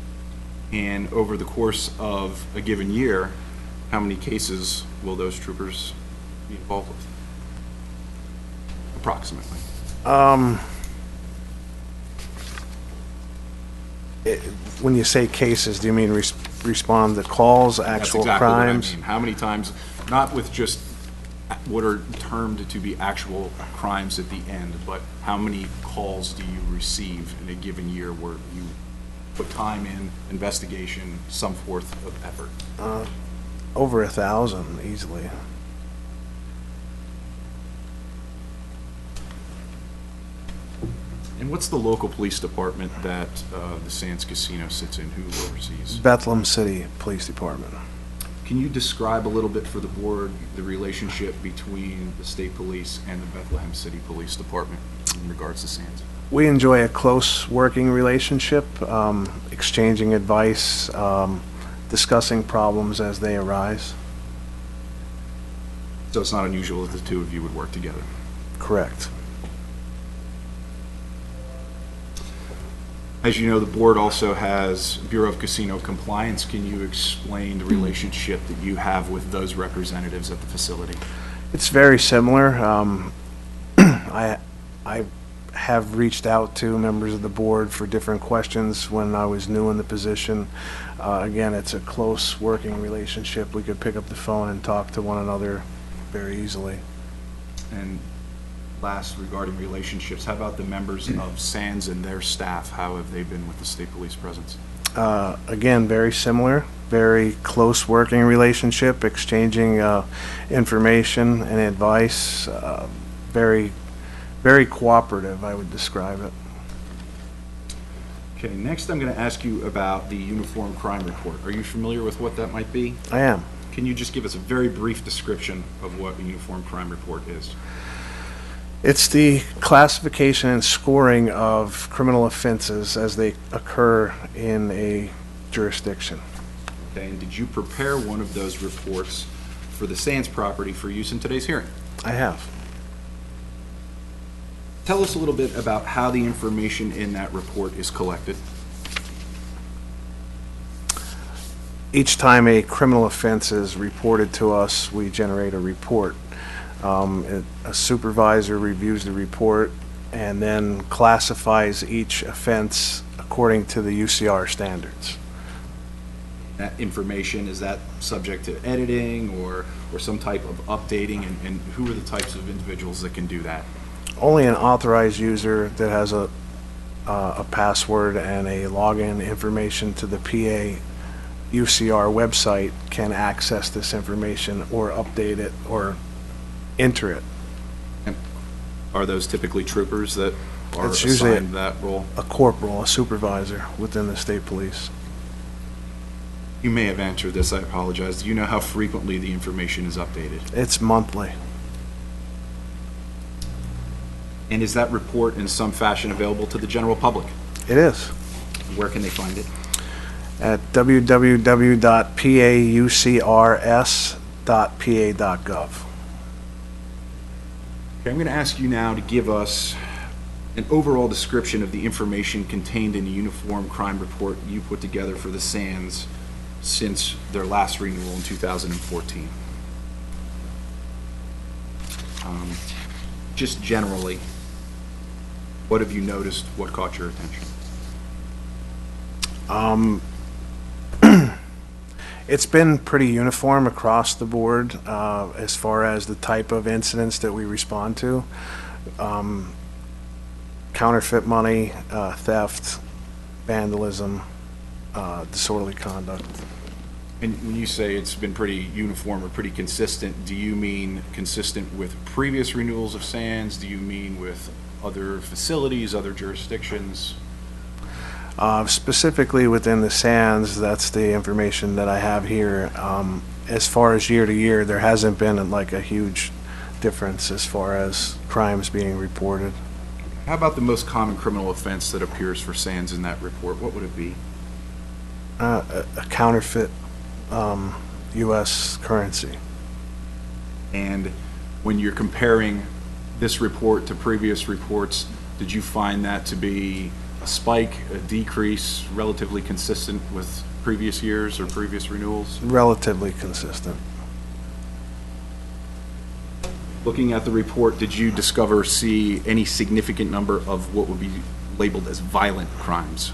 And over the course of a given year, how many cases will those troopers be involved with? Approximately.
When you say cases, do you mean respond to calls, actual
That's exactly
crimes?
what I mean. How many times, not with just what are termed to be actual crimes at the end, but how many calls do you receive in a given year where you put time in, investigation, some forth of effort?
Over 1,000 easily.
And what's the local police department that the Sands Casino sits in? Who oversees?
Bethlehem City Police Department.
Can you describe a little bit for the board the relationship between the state police and the Bethlehem City Police Department in regards to Sands?
We enjoy a close working relationship, exchanging advice, discussing problems as they arise.
So it's not unusual that the two of you would work together?
Correct.
As you know, the board also has Bureau of Casino Compliance. Can you explain the relationship that you have with those representatives at the facility?
It's very similar. I have reached out to members of the board for different questions when I was new in the position. Again, it's a close working relationship. We could pick up the phone and talk to one another very easily.
And last, regarding relationships, how about the members of Sands and their staff? How have they been with the state police presence?
Again, very similar, very close working relationship, exchanging information and advice. Very cooperative, I would describe it.
Okay, next I'm going to ask you about the Uniform Crime Report. Are you familiar with what that might be?
I am.
Can you just give us a very brief description of what a Uniform Crime Report is?
It's the classification and scoring of criminal offenses as they occur in a jurisdiction.
Okay, and did you prepare one of those reports for the Sands property for use in today's hearing?
I have.
Tell us a little bit about how the information in that report is collected.
Each time a criminal offense is reported to us, we generate a report. A supervisor reviews the report and then classifies each offense according to the UCR standards.
That information, is that subject to editing or some type of updating, and who are the types of individuals that can do that?
Only an authorized user that has a password and a login information to the PA UCR website can access this information or update it or enter it.
And are those typically troopers that are
It's usually
assigned that role?
A corporal, a supervisor within the state police.
You may have answered this, I apologize. Do you know how frequently the information is updated?
It's monthly.
And is that report in some fashion available to the general public?
It is.
Where can they find it?
At www.paucrs.pa.gov.
Okay, I'm going to ask you now to give us an overall description of the information contained in the Uniform Crime Report you put together for the Sands since their last renewal in 2014. Just generally, what have you noticed? What caught your attention?
It's been pretty uniform across the board as far as the type of incidents that we respond to. Counterfeit money, theft, vandalism, disorderly conduct.
And when you say it's been pretty uniform or pretty consistent, do you mean consistent with previous renewals of Sands? Do you mean with other facilities, other jurisdictions?
Specifically within the Sands, that's the information that I have here. As far as year to year, there hasn't been like a huge difference as far as crimes being reported.
How about the most common criminal offense that appears for Sands in that report? What would it be?
A counterfeit U.S. currency.
And when you're comparing this report to previous reports, did you find that to be a spike, a decrease, relatively consistent with previous years or previous renewals?
Relatively consistent.
Looking at the report, did you see any significant number of what would be labeled as violent crimes?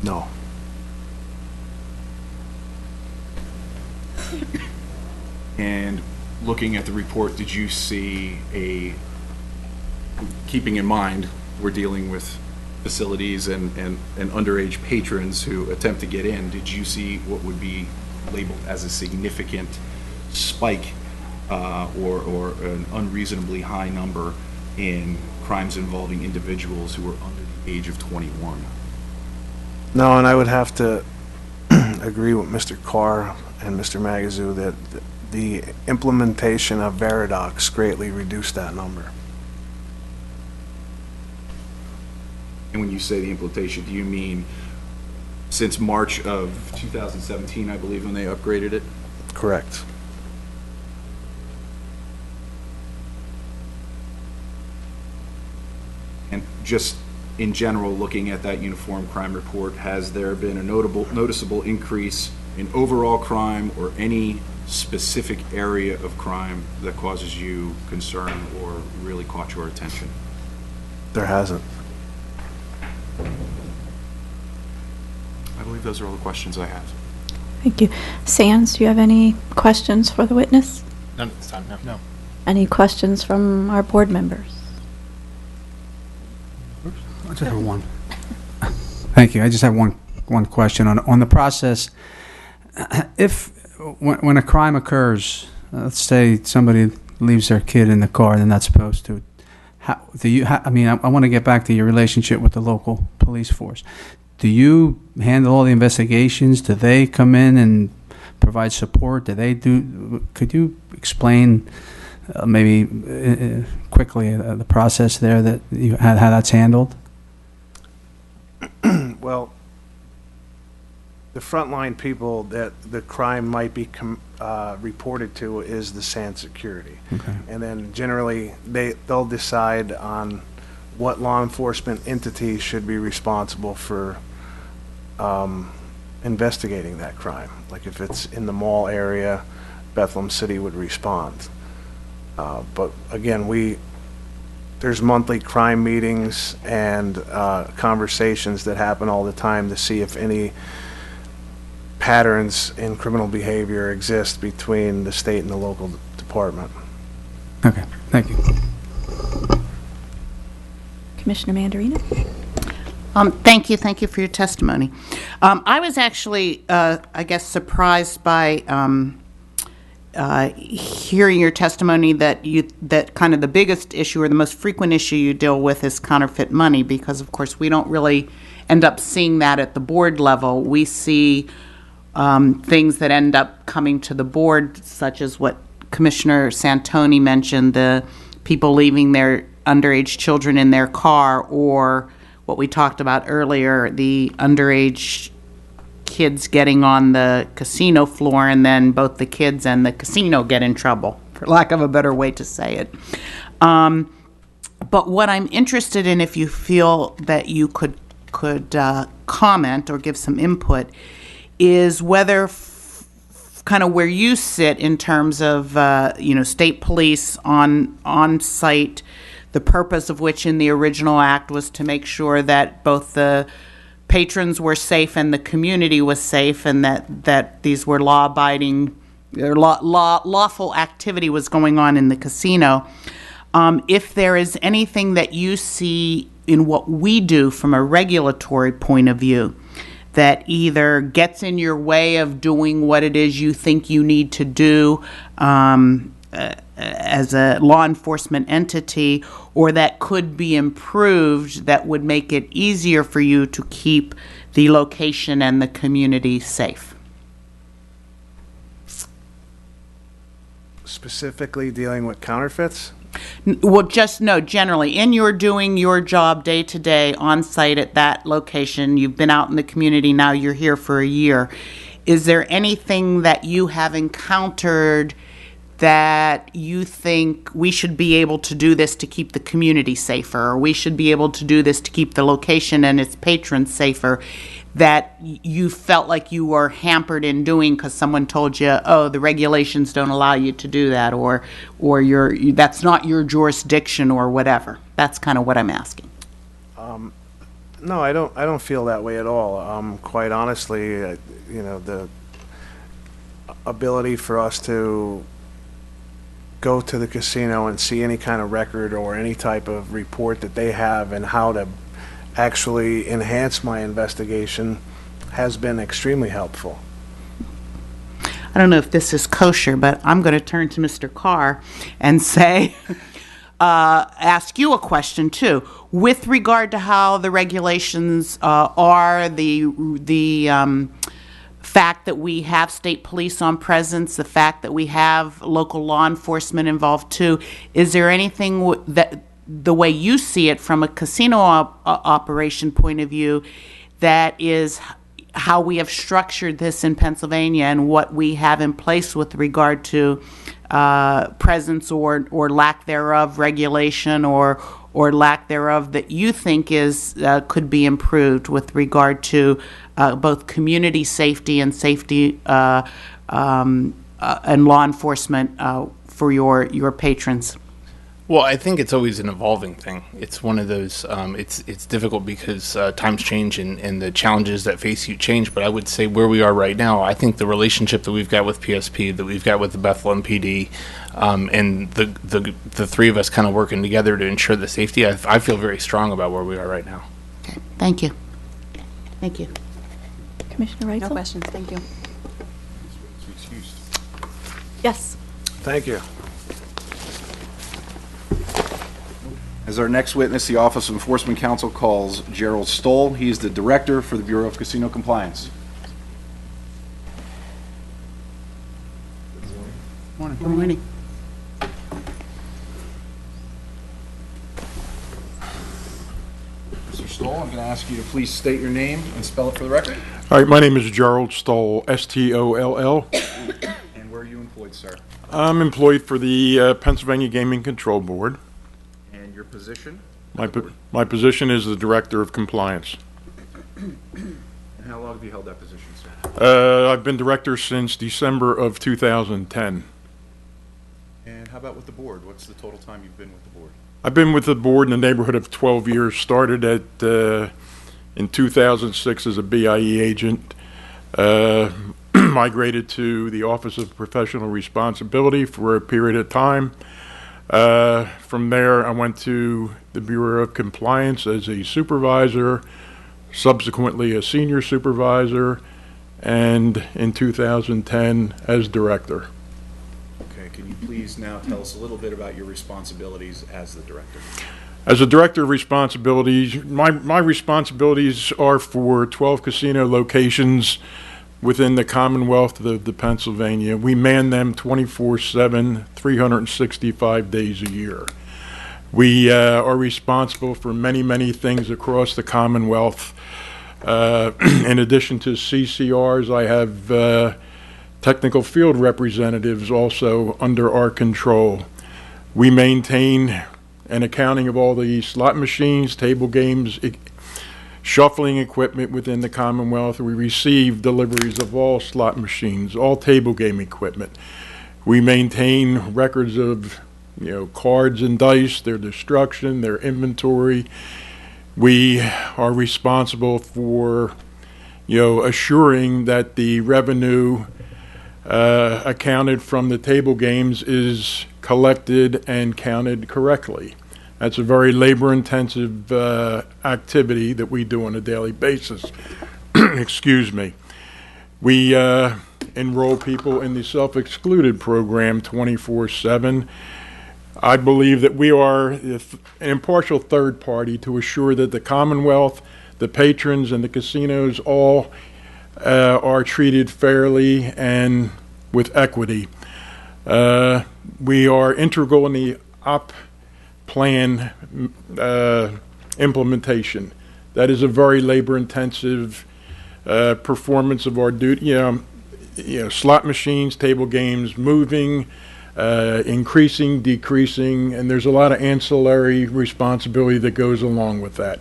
No.
And looking at the report, did you see keeping in mind we're dealing with facilities and underage patrons who attempt to get in, did you see what would be labeled as a significant spike or an unreasonably high number in crimes involving individuals who are under the age of 21.
No, and I would have to agree with Mr. Carr and Mr. Magazoo that the implementation of Veridox greatly reduced that number.
And when you say the implementation, do you mean since March of 2017, I believe, when they upgraded it?
Correct.
And just in general, looking at that uniform crime report, has there been a noticeable increase in overall crime or any specific area of crime that causes you concern or really caught your attention?
There hasn't.
I believe those are all the questions I have.
Thank you. Sands, do you have any questions for the witness?
None at this time, no.
No.
Any questions from our board members?
I just have one. Thank you. I just have one question on the process. If when a crime occurs, let's say somebody leaves their kid in the car, they're not supposed to. I mean, I want to get back to your relationship with the local police force. Do you handle all the investigations? Do they come in and provide support? Do they do? Could you explain maybe quickly the process there that you how that's handled?
Well, the frontline people that the crime might be reported to is the SAN security.
Okay.
And then generally they'll decide on what law enforcement entity should be responsible for investigating that crime. Like if it's in the mall area, Bethlehem City would respond. But again, there's monthly crime meetings and conversations that happen all the time to see if any patterns in criminal behavior exist between the state and the local department.
Okay. Thank you.
Commissioner Mandarino?
Thank you for your testimony. I was actually, I guess, surprised by hearing your testimony that kind of the biggest issue or the most frequent issue you deal with is counterfeit money, because of course we don't really end up seeing that at the board level. We see things that end up coming to the board, such as what Commissioner Santoni mentioned, the people leaving their underage children in their car, or what we talked about earlier, the underage kids getting on the casino floor, and then both the kids and the casino get in trouble, for lack of a better way to say it. But what I'm interested in, if you feel that you could comment or give some input, is whether kind of where you sit in terms of state police on site, the purpose of which in the original act was to make sure that both the patrons were safe and the community was safe, and that these were law-abiding, or lawful activity was going on in the casino. If there is anything that you see in what we do from a regulatory point of view that either gets in your way of doing what it is you think you need to do as a law enforcement entity, or that could be improved that would make it easier for you to keep the location and the community safe.
Specifically dealing with counterfeits?
Well, just no, generally, in your doing your job day to day on site at that location, you've been out in the community, now you're here for a year. Is there anything that you have encountered that you think we should be able to do this to keep the community safer, or we should be able to do this to keep the location and its patrons safer, that you felt like you were hampered in doing because someone told you, oh, the regulations don't allow you to do that, or that's not your jurisdiction, or whatever? That's kind of what I'm asking.
No, I don't feel that way at all. Quite honestly, the ability for us to go to the casino and see any kind of record or any type of report that they have and how to actually enhance my investigation has been extremely helpful.
I don't know if this is kosher, but I'm going to turn to Mr. Carr and say, ask you a question too, with regard to how the regulations are, the fact that we have state police on presence, the fact that we have local law enforcement involved too. Is there anything that, the way you see it from a casino operation point of view, that is how we have structured this in Pennsylvania and what we have in place with regard to presence or lack thereof, regulation or lack thereof, that you think is could be improved with regard to both community safety and safety and law enforcement for your patrons?
Well, I think it's always an evolving thing. It's one of those, it's difficult because times change and the challenges that face you change. But I would say where we are right now, I think the relationship that we've got with PSP, that we've got with the Bethlehem PD, and the three of us kind of working together to ensure the safety, I feel very strong about where we are right now.
Okay, thank you. Thank you.
Commissioner Reitzel?
No questions, thank you.
Yes.
Thank you.
As our next witness, the Office of Enforcement Counsel calls Gerald Stoll. He is the Director for the Bureau of Casino Compliance.
Good morning.
Mr. Stoll, I'm going to ask you to please state your name and spell it for the record.
All right, my name is Gerald Stoll, S-T-O-L-L.
And where are you employed, sir?
I'm employed for the Pennsylvania Gaming Control Board.
And your position?
My position is the Director of Compliance.
And how long have you held that position, sir?
I've been Director since December of 2010.
And how about with the board? What's the total time you've been with the board?
I've been with the board in the neighborhood of 12 years. Started in 2006 as a BIE agent. Migrated to the Office of Professional Responsibility for a period of time. From there, I went to the Bureau of Compliance as a supervisor, subsequently a senior supervisor, and in 2010 as director.
Okay, can you please now tell us a little bit about your responsibilities as the director?
As a director of responsibilities, my responsibilities are for 12 casino locations within the Commonwealth of the Pennsylvania. We man them 24/7, 365 days a year. We are responsible for many, many things across the Commonwealth. In addition to CCRs, I have technical field representatives also under our control. We maintain an accounting of all the slot machines, table games, shuffling equipment within the Commonwealth. We receive deliveries of all slot machines, all table game equipment. We maintain records of, cards and dice, their destruction, their inventory. We are responsible for, assuring that the revenue accounted from the table games is collected and counted correctly. That's a very labor-intensive activity that we do on a daily basis. Excuse me. We enroll people in the self-excluded program 24/7. I believe that we are an impartial third party to assure that the Commonwealth, the patrons, and the casinos all are treated fairly and with equity. We are integral in the plan implementation. That is a very labor-intensive performance of our duty. Slot machines, table games, moving, increasing, decreasing, and there's a lot of ancillary responsibility that goes along with that.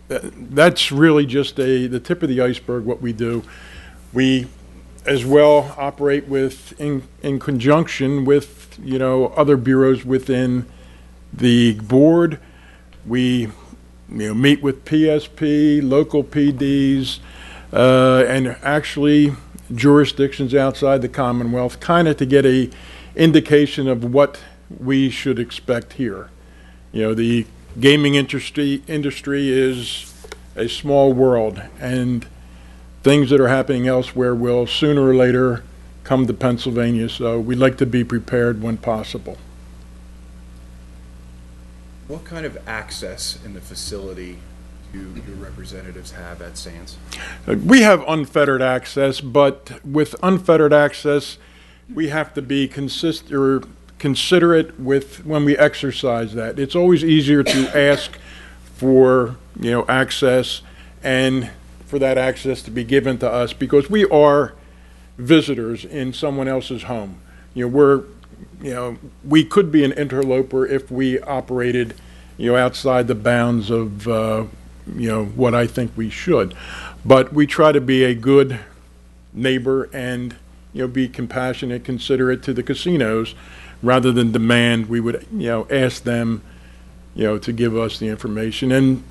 That's really just the tip of the iceberg, what we do. We as well operate in conjunction with other bureaus within the board. We meet with PSP, local PDs, and actually jurisdictions outside the Commonwealth, kind of to get a indication of what we should expect here. The gaming industry is a small world, and things that are happening elsewhere will sooner or later come to Pennsylvania, so we'd like to be prepared when possible.
What kind of access in the facility do your representatives have at Sands?
We have unfettered access, but with unfettered access, we have to be considerate with when we exercise that. It's always easier to ask for, access and for that access to be given to us because we are visitors in someone else's home. We could be an interloper if we operated, outside the bounds of, what I think we should. But we try to be a good neighbor and, be compassionate, considerate to the casinos rather than demand. We would, ask them, to give us the information. And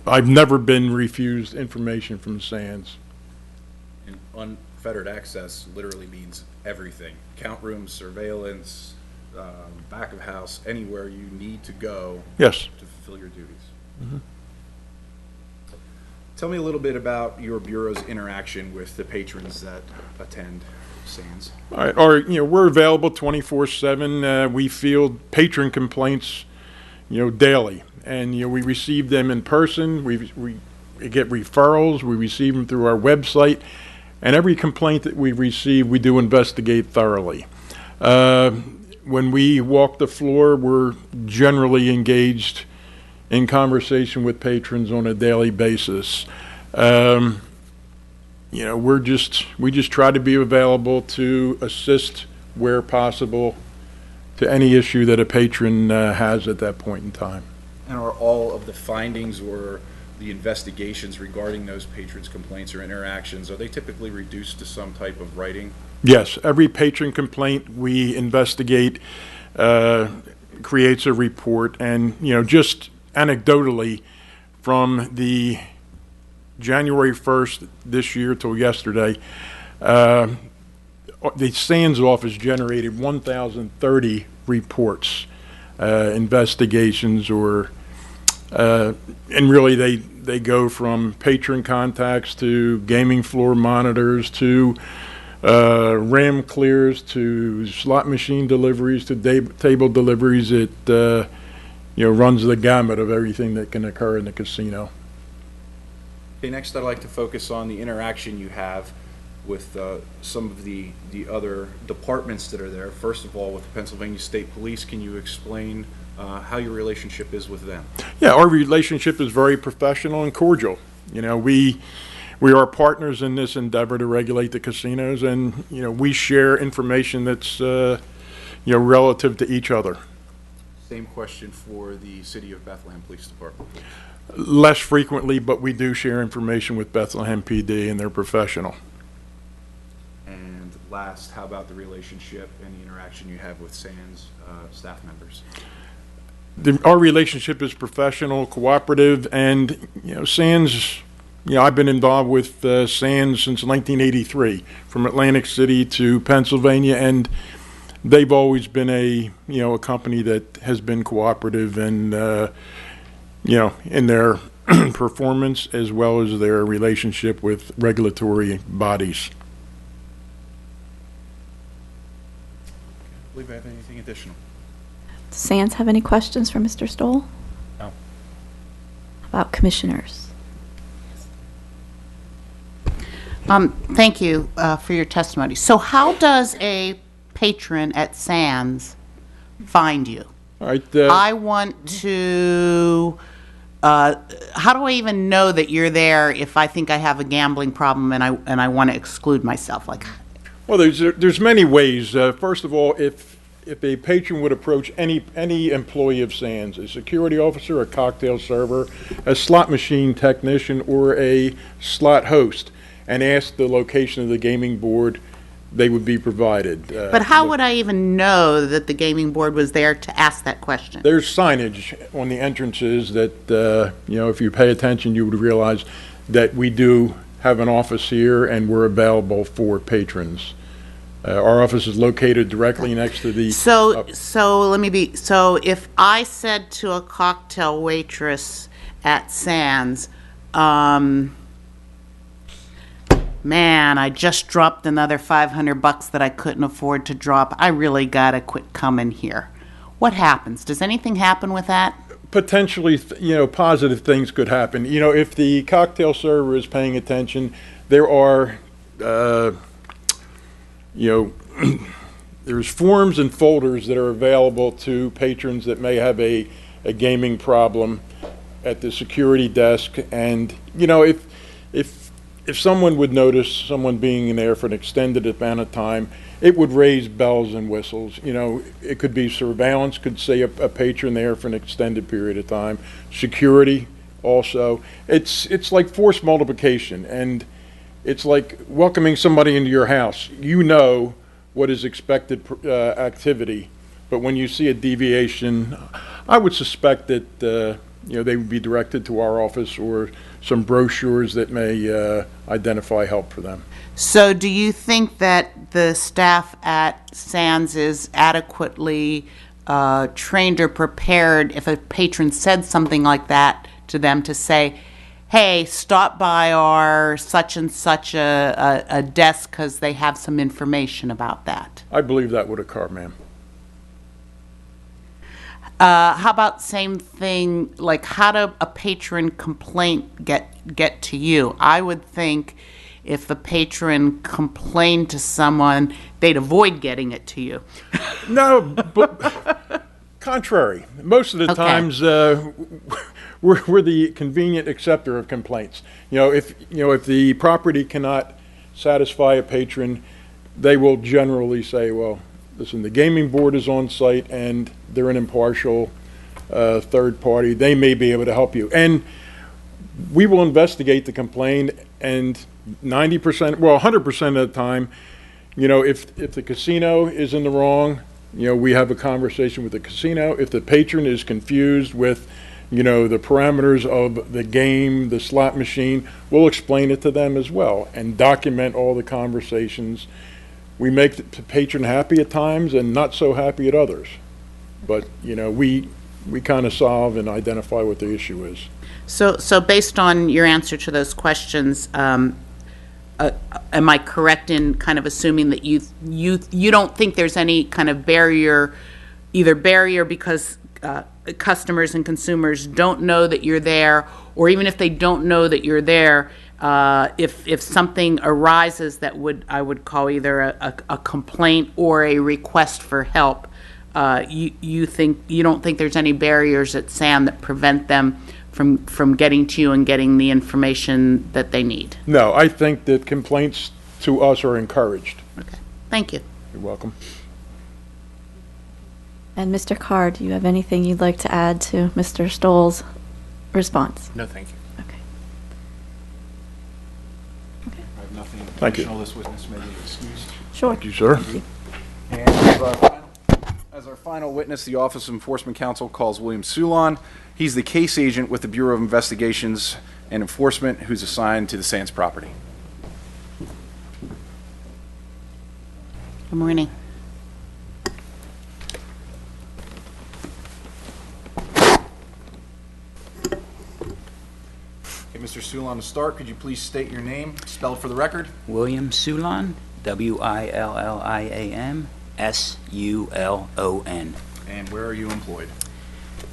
I've never been refused information from Sands.
And unfettered access literally means everything. Count rooms, surveillance, back of house, anywhere you need to go
Yes.
to fulfill your duties.
Mm-hmm.
Tell me a little bit about your Bureau's interaction with the patrons that attend Sands.
All right, we're available 24/7. We field patron complaints, daily. And, we receive them in person. We get referrals. We receive them through our website. And every complaint that we receive, we do investigate thoroughly. When we walk the floor, we're generally engaged in conversation with patrons on a daily basis. We just try to be available to assist where possible to any issue that a patron has at that point in time.
And are all of the findings or the investigations regarding those patrons' complaints or interactions, are they typically reduced to some type of writing?
Yes, every patron complaint we investigate creates a report, and just anecdotally, from the January 1st this year till yesterday, the Sands office generated 1,030 reports, investigations, and really they go from patron contacts to gaming floor monitors to RAM clears to slot machine deliveries to table deliveries. It runs the gamut of everything that can occur in the casino.
Okay, next I'd like to focus on the interaction you have with some of the other departments that are there. First of all, with the Pennsylvania State Police, can you explain how your relationship is with them?
Yeah, our relationship is very professional and cordial. We are partners in this endeavor to regulate the casinos, and we share information that's relative to each other.
Same question for the City of Bethlehem Police Department.
Less frequently, but we do share information with Bethlehem PD, and they're professional.
And last, how about the relationship and the interaction you have with Sands staff members?
Our relationship is professional, cooperative, and Sands. I've been involved with Sands since 1983, from Atlantic City to Pennsylvania, and they've always been a company that has been cooperative and in their performance as well as their relationship with regulatory bodies.
I believe I have anything additional.
Does Sands have any questions for Mr. Stoll?
No.
About commissioners?
Thank you for your testimony. So how does a patron at Sands find you?
All right.
I want to, how do I even know that you're there if I think I have a gambling problem and I want to exclude myself?
Well, there's many ways. First of all, if a patron would approach any employee of Sands, a security officer, a cocktail server, a slot machine technician, or a slot host, and ask the location of the gaming board, they would be provided.
But how would I even know that the gaming board was there to ask that question?
There's signage on the entrances that, if you pay attention, you would realize that we do have an office here and we're available for patrons. Our office is located directly next to the...
So if I said to a cocktail waitress at Sands, man, I just dropped another $500 that I couldn't afford to drop. I really gotta quit coming here. What happens? Does anything happen with that?
potentially, positive things could happen. If the cocktail server is paying attention, there are, there's forms and folders that are available to patrons that may have a gaming problem at the security desk. And, if someone would notice someone being in there for an extended amount of time, it would raise bells and whistles. It could be surveillance, could say a patron there for an extended period of time. Security also. It's like force multiplication, and it's like welcoming somebody into your house. You know what is expected activity, but when you see a deviation, I would suspect that they would be directed to our office or some brochures that may identify help for them.
So do you think that the staff at Sands is adequately trained or prepared if a patron said something like that to them to say, hey, stop by our such and such a desk because they have some information about that?
I believe that would occur, ma'am.
How about same thing, like how do a patron complaint get to you? I would think if the patron complained to someone, they'd avoid getting it to you.
No, but contrary. Most of the times, we're the convenient acceptor of complaints. If the property cannot satisfy a patron, they will generally say, well, listen, the gaming board is on site and they're an impartial third party. They may be able to help you. And we will investigate the complaint, and 100% of the time, if the casino is in the wrong, we have a conversation with the casino. If the patron is confused with, the parameters of the game, the slot machine, we'll explain it to them as well and document all the conversations. We make the patron happy at times and not so happy at others. But, we kind of solve and identify what the issue is.
So based on your answer to those questions, am I correct in kind of assuming that you don't think there's any kind of barrier because customers and consumers don't know that you're there, or even if they don't know that you're there, if something arises that I would call either a complaint or a request for help, you don't think there's any barriers at SAM that prevent them from getting to you and getting the information that they need?
No, I think that complaints to us are encouraged.
Okay, thank you.
You're welcome.
And Mr. Carr, do you have anything you'd like to add to Mr. Stoll's response?
No, thank you.
Okay.
I have nothing
Thank you.
additional. This witness may be excused.
Sure.
Thank you, sir.
And as our final witness, the Office of Enforcement Counsel calls William Soulon. He's the case agent with the Bureau of Investigations and Enforcement who's assigned to the Sands property.
Good morning.
Okay, Mr. Soulon, to start, could you please state your name, spelled for the record?
William Soulon, William Sulon.
And where are you employed?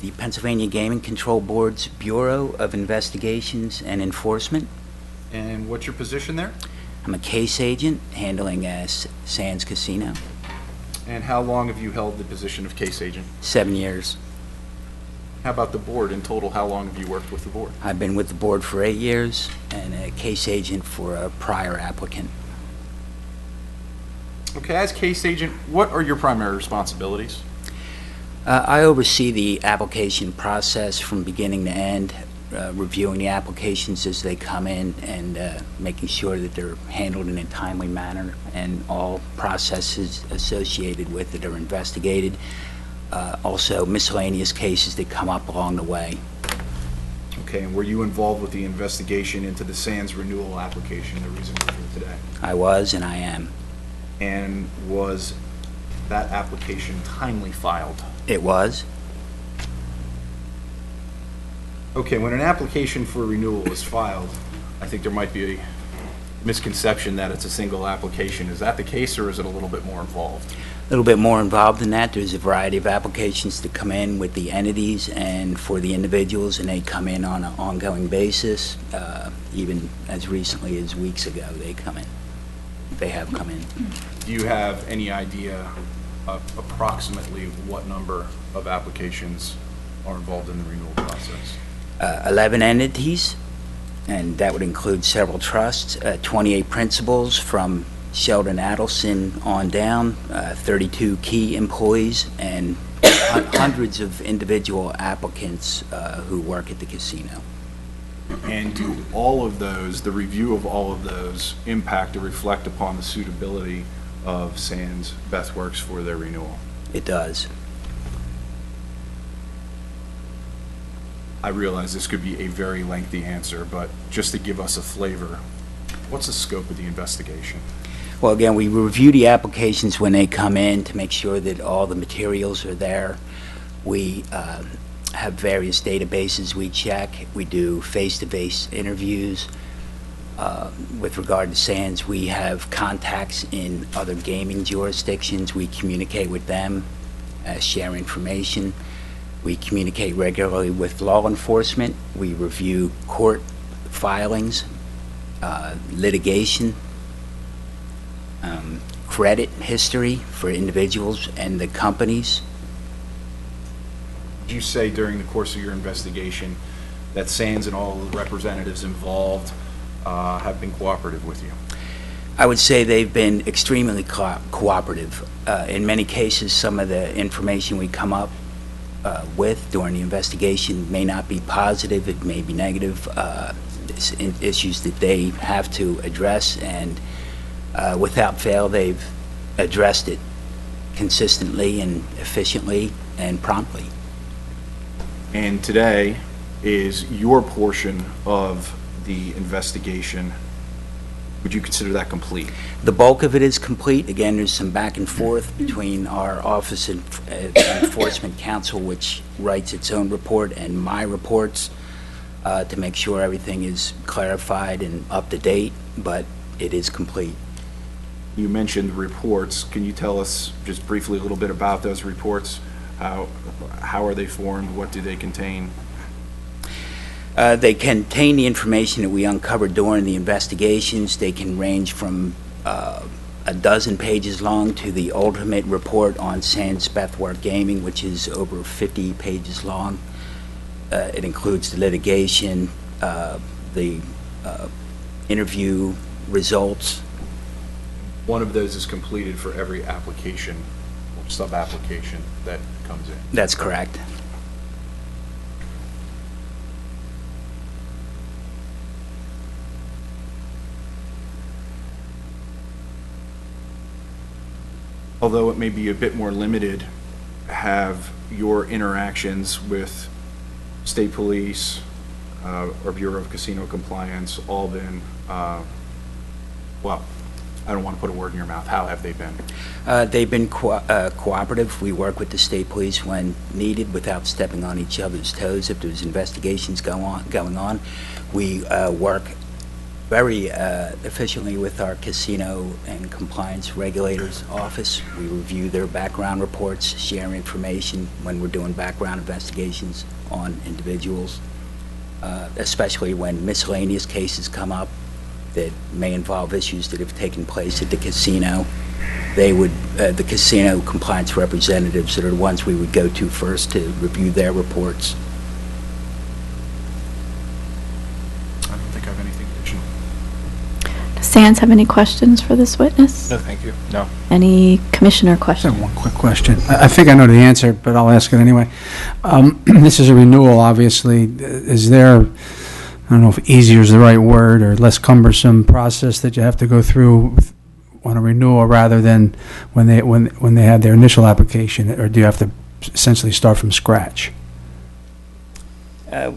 The Pennsylvania Gaming Control Board's Bureau of Investigations and Enforcement.
And what's your position there?
I'm a case agent handling Sands Casino.
And how long have you held the position of case agent?
7 years.
How about the board? In total, how long have you worked with the board?
I've been with the board for 8 years and a case agent for a prior applicant.
Okay, as case agent, what are your primary responsibilities?
I oversee the application process from beginning to end, reviewing the applications as they come in and making sure that they're handled in a timely manner and all processes associated with it are investigated. Also miscellaneous cases that come up along the way.
Okay, and were you involved with the investigation into the Sands Renewal application, the reason we're here today?
I was and I am.
And was that application timely filed?
It was.
Okay, when an application for renewal is filed, I think there might be a misconception that it's a single application. Is that the case, or is it a little bit more involved?
A little bit more involved than that. There's a variety of applications that come in with the entities and for the individuals, and they come in on an ongoing basis. Even as recently as weeks ago, they come in. They have come in.
Do you have any idea of approximately what number of applications are involved in the renewal process?
11 entities, and that would include several trusts, 28 principals from Sheldon Adelson on down, 32 key employees, and hundreds of individual applicants who work at the casino.
And do all of those, the review of all of those, impact or reflect upon the suitability of Sands Bethworks for their renewal?
It does.
I realize this could be a very lengthy answer, but just to give us a flavor, what's the scope of the investigation?
Well, again, we review the applications when they come in to make sure that all the materials are there. We have various databases we check. We do face-to-face interviews. With regard to Sands, we have contacts in other gaming jurisdictions. We communicate with them, share information. We communicate regularly with law enforcement. We review court filings, litigation, credit history for individuals and the companies.
Did you say during the course of your investigation that Sands and all the representatives involved have been cooperative with you?
I would say they've been extremely cooperative. In many cases, some of the information we come up with during the investigation may not be positive, it may be negative. It's issues that they have to address, and without fail, they've addressed it consistently and efficiently and promptly.
And today is your portion of the investigation. Would you consider that complete?
The bulk of it is complete. Again, there's some back and forth between our Office of Enforcement Counsel, which writes its own report, and my reports to make sure everything is clarified and up to date, but it is complete.
You mentioned reports. Can you tell us just briefly a little bit about those reports? How are they formed? What do they contain?
They contain the information that we uncovered during the investigations. They can range from a dozen pages long to the ultimate report on Sands Bethwork Gaming, which is over 50 pages long. It includes the litigation, the interview results.
One of those is completed for every application or sub-application that comes in.
That's correct.
Although it may be a bit more limited, have your interactions with state police or Bureau of Casino Compliance all been, well, I don't want to put a word in your mouth. How have they been?
They've been cooperative. We work with the state police when needed without stepping on each other's toes. If there's investigations going on, we work very efficiently with our casino and compliance regulators office. We review their background reports, share information when we're doing background investigations on individuals, especially when miscellaneous cases come up that may involve issues that have taken place at the casino. They would, the casino compliance representatives that are the ones we would go to first to review their reports.
I don't think I have anything additional.
Does Sands have any questions for this witness?
No, thank you.
No.
Any commissioner
I
questions?
have one quick question. I think I know the answer, but I'll ask it anyway. This is a renewal, obviously. Is there, I don't know if easier is the right word, or less cumbersome process that you have to go through on a renewal rather than when they had their initial application, or do you have to essentially start from scratch?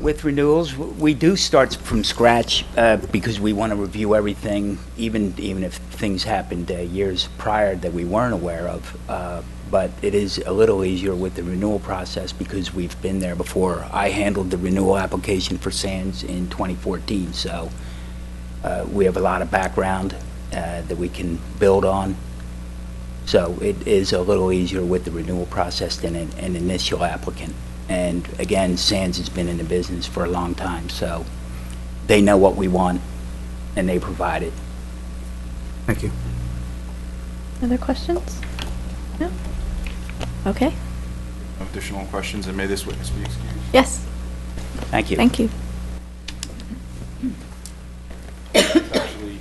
With renewals, we do start from scratch because we want to review everything, even if things happened years prior that we weren't aware of. But it is a little easier with the renewal process because we've been there before. I handled the renewal application for Sands in 2014, so we have a lot of background that we can build on. So it is a little easier with the renewal process than an initial applicant. And again, Sands has been in the business for a long time, so they know what we want, and they provide it.
Thank you.
Other questions? No? Okay.
No additional questions, and may this witness be excused.
Yes.
Thank you.
Thank you.
Actually,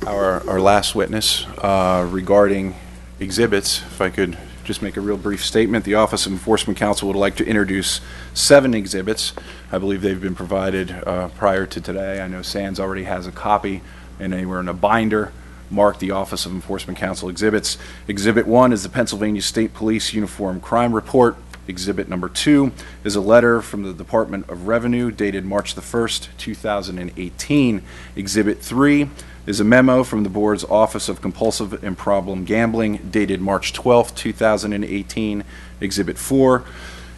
our last witness regarding exhibits, if I could just make a real brief statement. The Office of Enforcement Counsel would like to introduce 7 exhibits. I believe they've been provided prior to today. I know Sands already has a copy, and they were in a binder marked the Office of Enforcement Counsel exhibits. Exhibit 1 is the Pennsylvania State Police Uniform Crime Report. Exhibit number 2 is a letter from the Department of Revenue dated March the 1st, 2018. Exhibit 3 is a memo from the Board's Office of Compulsive and Problem Gambling dated March 12th, 2018. Exhibit 4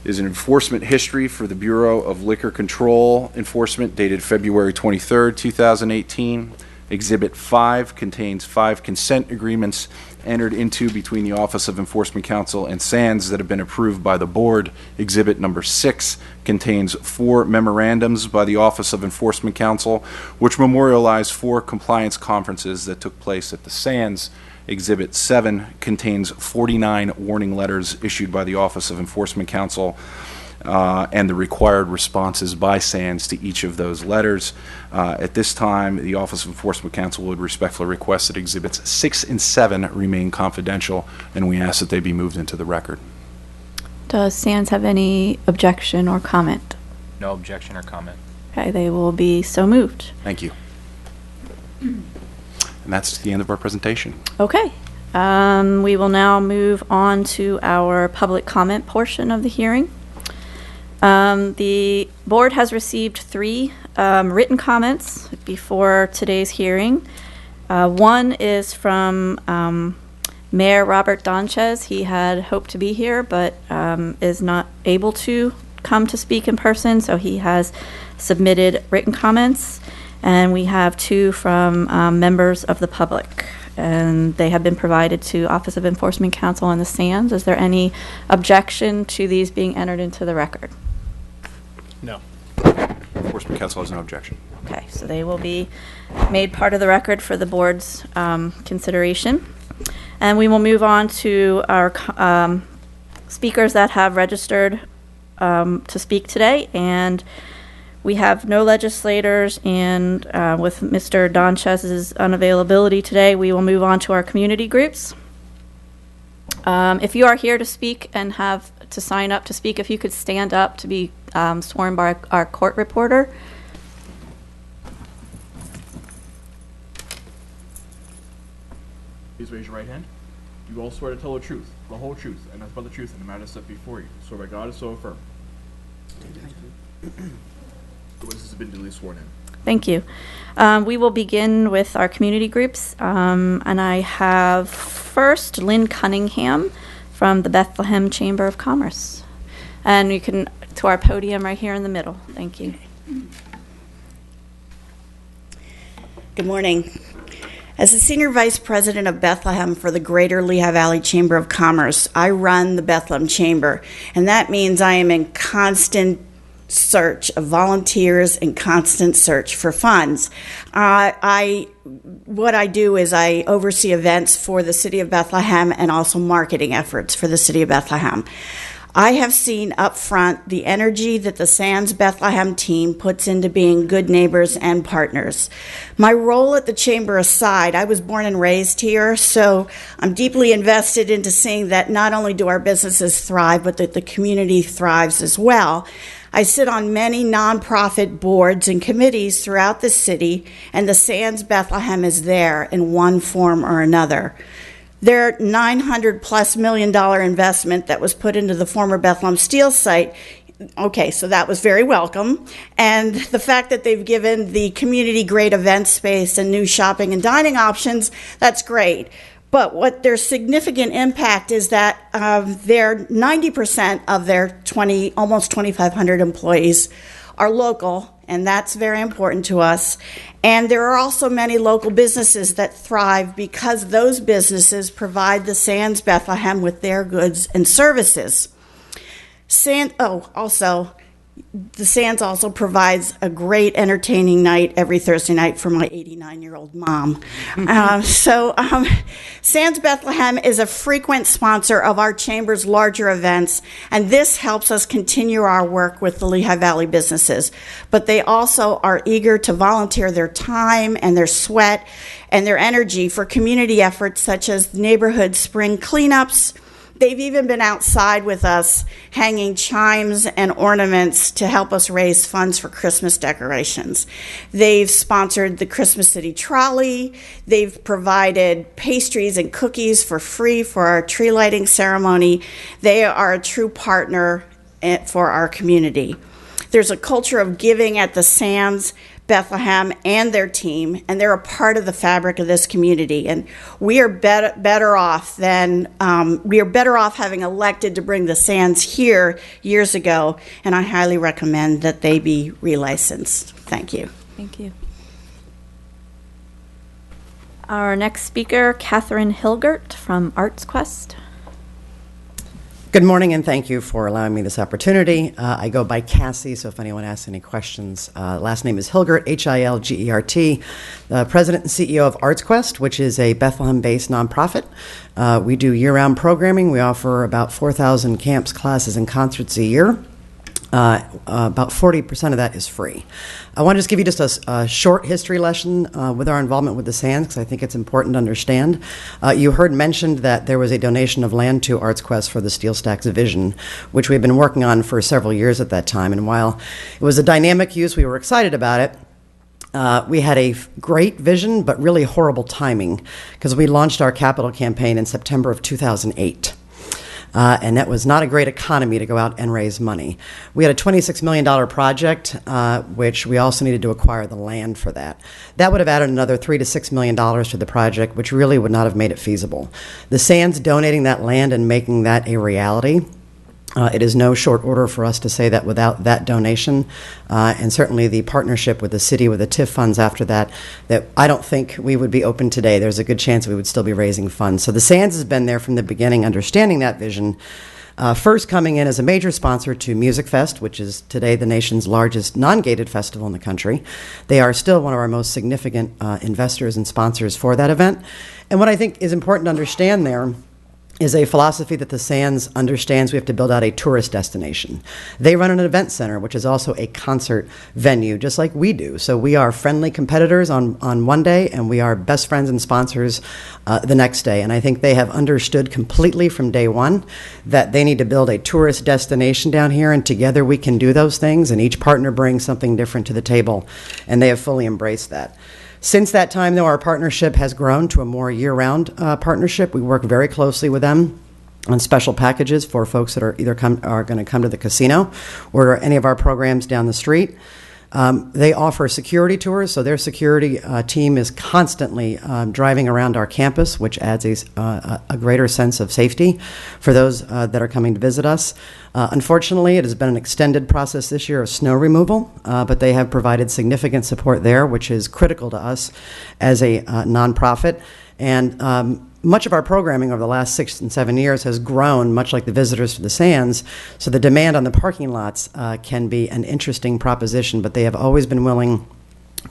is an enforcement history for the Bureau of Liquor Control Enforcement dated February 23rd, 2018. Exhibit 5 contains 5 consent agreements entered into between the Office of Enforcement Counsel and Sands that have been approved by the Board. Exhibit number 6 contains 4 memorandums by the Office of Enforcement Counsel, which memorialize 4 compliance conferences that took place at the Sands. Exhibit 7 contains 49 warning letters issued by the Office of Enforcement Counsel and the required responses by Sands to each of those letters. At this time, the Office of Enforcement Counsel would respectfully request that Exhibits 6 and 7 remain confidential, and we ask that they be moved into the record.
Does Sands have any objection or comment?
No objection or comment.
Okay, they will be so moved.
Thank you. And that's the end of our presentation.
Okay. We will now move on to our public comment portion of the hearing. The board has received 3 written comments before today's hearing. One is from Mayor Robert Donchez. He had hoped to be here, but is not able to come to speak in person, so he has submitted written comments. And we have 2 from members of the public, and they have been provided to Office of Enforcement Counsel and the Sands. Is there any objection to these being entered into the record?
No.
Enforcement Counsel has no objection.
Okay, so they will be made part of the record for the board's consideration. And we will move on to our speakers that have registered to speak today. And we have no legislators, and with Mr. Donchez's unavailability today, we will move on to our community groups. If you are here to speak and have to sign up to speak, if you could stand up to be sworn by our court reporter.
Please raise your right hand. You all swear to tell the truth, the whole truth, and nothing but the truth in the matter set before you. Swear by God is so affirmed. The witness has been duly sworn in.
Thank you. We will begin with our community groups. And I have first Lynn Cunningham from the Bethlehem Chamber of Commerce. And you can, to our podium right here in the middle. Thank you.
Good morning. As the Senior Vice President of Bethlehem for the Greater Lehigh Valley Chamber of Commerce, I run the Bethlehem Chamber, and that means I am in constant search of volunteers and constant search for funds. What I do is I oversee events for the City of Bethlehem and also marketing efforts for the City of Bethlehem. I have seen up front the energy that the Sands Bethlehem team puts into being good neighbors and partners. My role at the Chamber aside, I was born and raised here, so I'm deeply invested into seeing that not only do our businesses thrive, but that the community thrives as well. I sit on many nonprofit boards and committees throughout the city, and the Sands Bethlehem is there in one form or another. Their $900+ million investment that was put into the former Bethlehem Steel site, okay, so that was very welcome. And the fact that they've given the community great event space and new shopping and dining options, that's great. But what their significant impact is that their 90% of their almost 2,500 employees are local and that's very important to us. And there are also many local businesses that thrive because those businesses provide the Sands Bethlehem with their goods and services. The Sands also provides a great entertaining night every Thursday night for my 89-year-old mom. Sands Bethlehem is a frequent sponsor of our Chamber's larger events, and this helps us continue our work with the Lehigh Valley businesses. But they also are eager to volunteer their time and their sweat and their energy for community efforts such as neighborhood spring cleanups. They've even been outside with us hanging chimes and ornaments to help us raise funds for Christmas decorations. They've sponsored the Christmas City Trolley. They've provided pastries and cookies for free for our tree lighting ceremony. They are a true partner for our community. There's a culture of giving at the Sands Bethlehem and their team, and they're a part of the fabric of this community. And we are better off having elected to bring the Sands here years ago, and I highly recommend that they be relicensed. Thank you.
Thank you.
Our next speaker, Catherine Hilgert from Arts Quest.
Good morning, and thank you for allowing me this opportunity. I go by Cassie, so if anyone asks any questions, last name is Hilgert, Hilgert, President and CEO of Arts Quest, which is a Bethlehem-based nonprofit. We do year-round programming. We offer about 4,000 camps, classes, and concerts a year. About 40% of that is free. I want to just give you just a short history lesson with our involvement with the Sands, because I think it's important to understand. You heard mentioned that there was a donation of land to Arts Quest for the Steel Stacks Vision, which we've been working on for several years at that time. And while it was a dynamic use, we were excited about it. We had a great vision, but really horrible timing, because we launched our capital campaign in September of 2008. And that was not a great economy to go out and raise money. We had a $26 million project, which we also needed to acquire the land for that. That would have added another $3 to $6 million to the project, which really would not have made it feasible. The Sands donating that land and making that a reality, it is no short order for us to say that without that donation, and certainly the partnership with the city, with the TIF funds after that I don't think we would be open today. There's a good chance we would still be raising funds. So the Sands has been there from the beginning, understanding that vision, first coming in as a major sponsor to Music Fest, which is today the nation's largest non-gated festival in the country. They are still one of our most significant investors and sponsors for that event. And what I think is important to understand there is a philosophy that the Sands understands we have to build out a tourist destination. They run an event center, which is also a concert venue, just like we do. So we are friendly competitors on one day, and we are best friends and sponsors the next day. And I think they have understood completely from day one that they need to build a tourist destination down here, and together we can do those things, and each partner brings something different to the table, and they have fully embraced that. Since that time, though, our partnership has grown to a more year-round partnership. We work very closely with them on special packages for folks that are either are going to come to the casino or any of our programs down the street. They offer security tours, so their security team is constantly driving around our campus, which adds a greater sense of safety for those that are coming to visit us. Unfortunately, it has been an extended process this year of snow removal, but they have provided significant support there, which is critical to us as a nonprofit. And much of our programming over the last 6 and 7 years has grown, much like the visitors to the Sands, so the demand on the parking lots can be an interesting proposition, but they have always been willing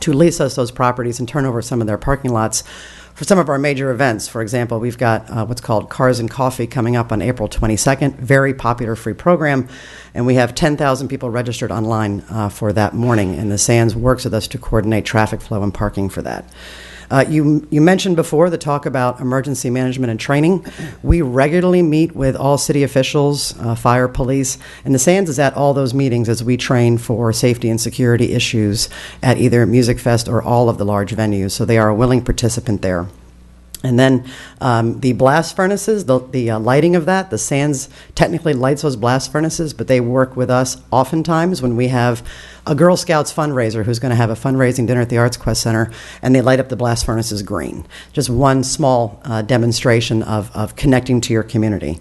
to lease us those properties and turn over some of their parking lots for some of our major events. For example, we've got what's called Cars and Coffee coming up on April 22nd, very popular free program, and we have 10,000 people registered online for that morning, and the Sands works with us to coordinate traffic flow and parking for that. You mentioned before the talk about emergency management and training. We regularly meet with all city officials, fire, police, and the Sands is at all those meetings as we train for safety and security issues at either Music Fest or all of the large venues, so they are a willing participant there. And then the blast furnaces, the lighting of that, the Sands technically lights those blast furnaces, but they work with us oftentimes when we have a Girl Scouts fundraiser who's going to have a fundraising dinner at the Arts Quest Center, and they light up the blast furnaces green. Just one small demonstration of connecting to your community.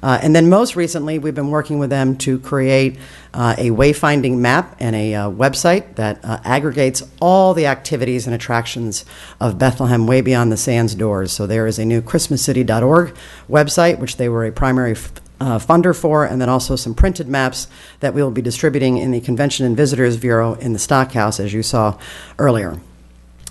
And then most recently, we've been working with them to create a wayfinding map and a website that aggregates all the activities and attractions of Bethlehem way beyond the Sands doors. So there is a new ChristmasCity.org website, which they were a primary funder for, and then also some printed maps that we will be distributing in the Convention and Visitors Bureau in the Stockhouse, as you saw earlier.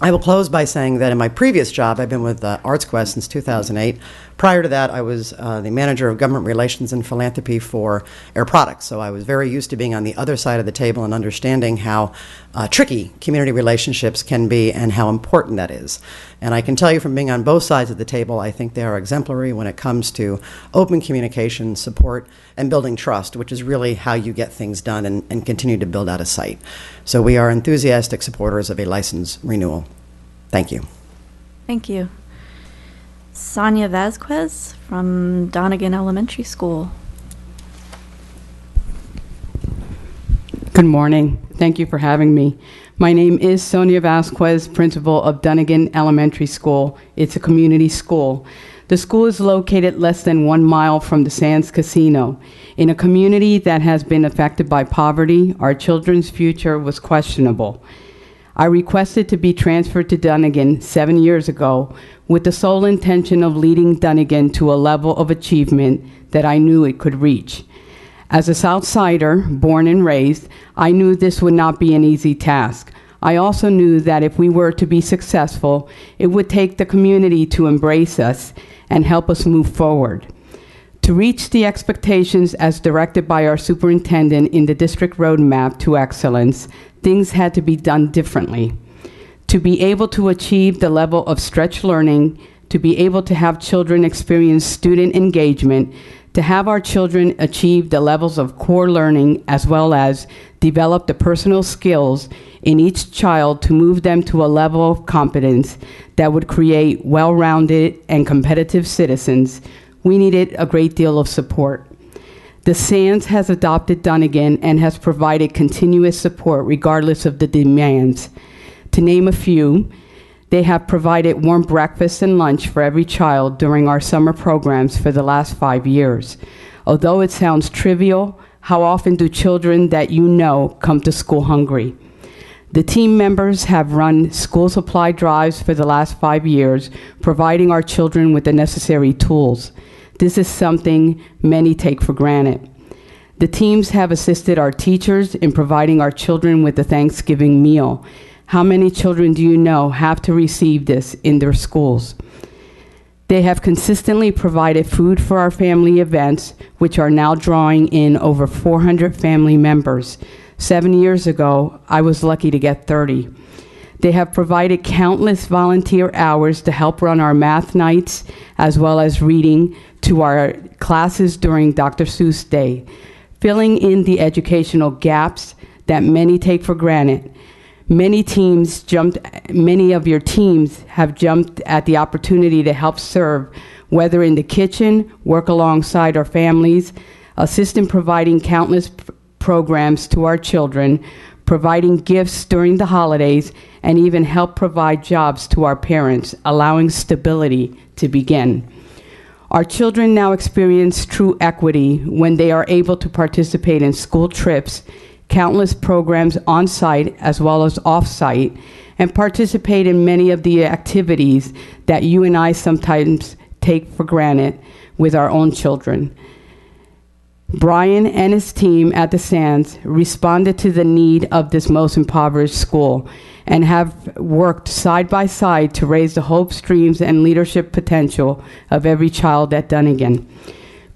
I will close by saying that in my previous job, I've been with ArtsQuest since 2008. Prior to that, I was the manager of government relations and philanthropy for Air Products. So I was very used to being on the other side of the table and understanding how tricky community relationships can be and how important that is. And I can tell you from being on both sides of the table, I think they are exemplary when it comes to open communication, support, and building trust, which is really how you get things done and continue to build out a site. So we are enthusiastic supporters of a license renewal. Thank you.
Thank you. Sonia Vasquez from Donegan Elementary School.
Good morning. Thank you for having me. My name is Sonia Vasquez, principal of Donegan Elementary School. It's a community school. The school is located less than 1 mile from the Sands Casino. In a community that has been affected by poverty, our children's future was questionable. I requested to be transferred to Donegan 7 years ago with the sole intention of leading Donegan to a level of achievement that I knew it could reach. As a Southsider, born and raised, I knew this would not be an easy task. I also knew that if we were to be successful, it would take the community to embrace us and help us move forward. To reach the expectations as directed by our superintendent in the district roadmap to excellence, things had to be done differently. To be able to achieve the level of stretch learning, to be able to have children experience student engagement, to have our children achieve the levels of core learning as well as develop the personal skills in each child to move them to a level of competence that would create well-rounded and competitive citizens, we needed a great deal of support. The Sands has adopted Donegan and has provided continuous support regardless of the demands. To name a few, they have provided warm breakfast and lunch for every child during our summer programs for the last 5 years. Although it sounds trivial, how often do children that you know come to school hungry? The team members have run school supply drives for the last 5 years, providing our children with the necessary tools. This is something many take for granted. The teams have assisted our teachers in providing our children with the Thanksgiving meal. How many children do you know have to receive this in their schools? They have consistently provided food for our family events, which are now drawing in over 400 family members. 7 years ago, I was lucky to get 30. They have provided countless volunteer hours to help run our math nights, as well as reading to our classes during Dr. Seuss Day, filling in the educational gaps that many take for granted. Many of your teams have jumped at the opportunity to help serve, whether in the kitchen, work alongside our families, assist in providing countless programs to our children, providing gifts during the holidays, and even help provide jobs to our parents, allowing stability to begin. Our children now experience true equity when they are able to participate in school trips, countless programs on-site as well as off-site, and participate in many of the activities that you and I sometimes take for granted with our own children. Brian and his team at the Sands responded to the need of this most impoverished school and have worked side by side to raise the hopes, dreams, and leadership potential of every child at Donegan.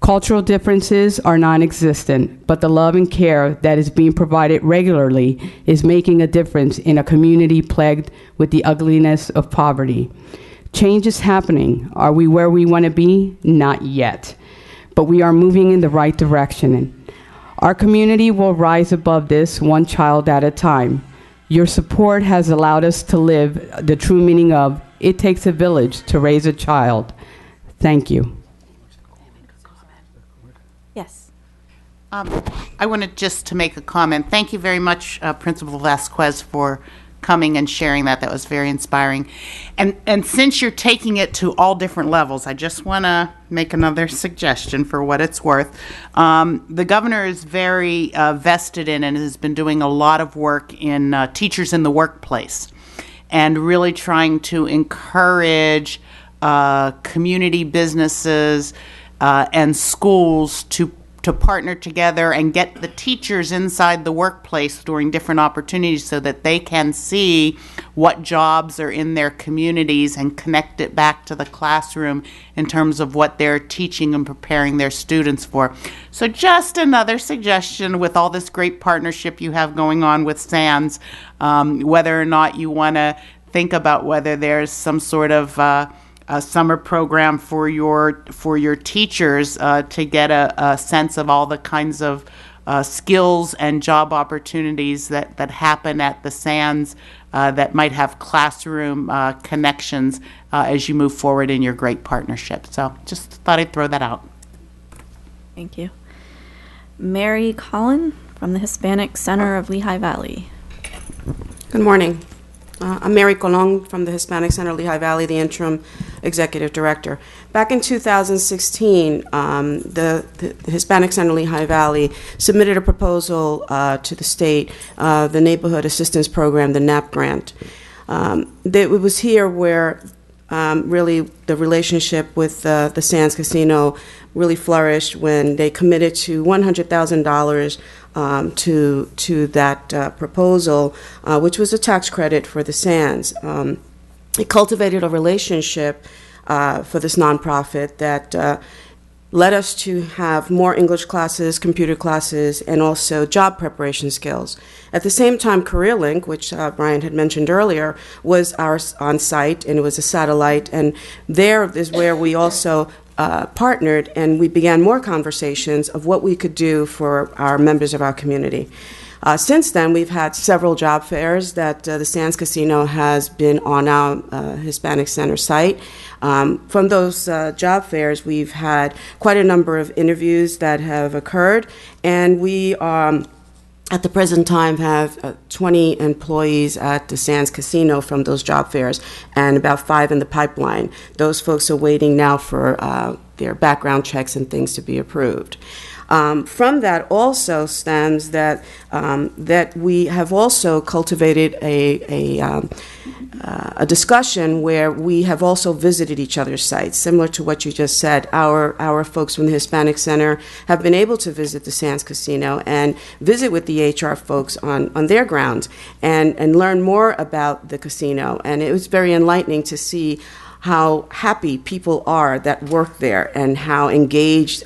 Cultural differences are non-existent, but the love and care that is being provided regularly is making a difference in a community plagued with the ugliness of poverty. Change is happening. Are we where we want to be? Not yet. But we are moving in the right direction. Our community will rise above this one child at a time. Your support has allowed us to live the true meaning of it takes a village to raise a child. Thank you.
Yes.
I wanted just to make a comment. Thank you very much, Principal Vasquez, for coming and sharing that. That was very inspiring. And since you're taking it to all different levels, I just want to make another suggestion for what it's worth. The governor is very vested in and has been doing a lot of work in teachers in the workplace, and really trying to encourage community businesses and schools to partner together and get the teachers inside the workplace during different opportunities so that they can see what jobs are in their communities and connect it back to the classroom in terms of what they're teaching and preparing their students for. So just another suggestion with all this great partnership you have going on with SANS, whether or not you want to think about whether there's some sort of a summer program for your teachers to get a sense of all the kinds of skills and job opportunities that happen at the SANS that might have classroom connections as you move forward in your great partnership. So just thought I'd throw that out.
Thank you. Mary Collin from the Hispanic Center of Lehigh Valley.
Good morning. I'm Mary Colon from the Hispanic Center Lehigh Valley, the interim executive director. Back in 2016, the Hispanic Center Lehigh Valley submitted a proposal to the state, the Neighborhood Assistance Program, the NAP grant. It was here where really the relationship with the Sands Casino really flourished when they committed to $100,000 to that proposal, which was a tax credit for the Sands. It cultivated a relationship for this nonprofit that led us to have more English classes, computer classes, and also job preparation skills. At the same time, CareerLink, which Brian had mentioned earlier, was ours on site, and it was a satellite, and there is where we also partnered, and we began more conversations of what we could do for our members of our community. Since then, we've had several job fairs that the Sands Casino has been on our Hispanic Center site. From those job fairs, we've had quite a number of interviews that have occurred, and we at the present time have 20 employees at the Sands Casino from those job fairs, and about 5 in the pipeline. Those folks are waiting now for their background checks and things to be approved. From that also stems that that we have also cultivated a discussion where we have also visited each other's sites, similar to what you just said. Our folks from the Hispanic Center have been able to visit the Sands Casino and visit with the HR folks on their grounds and learn more about the casino. And it was very enlightening to see how happy people are that work there and how engaged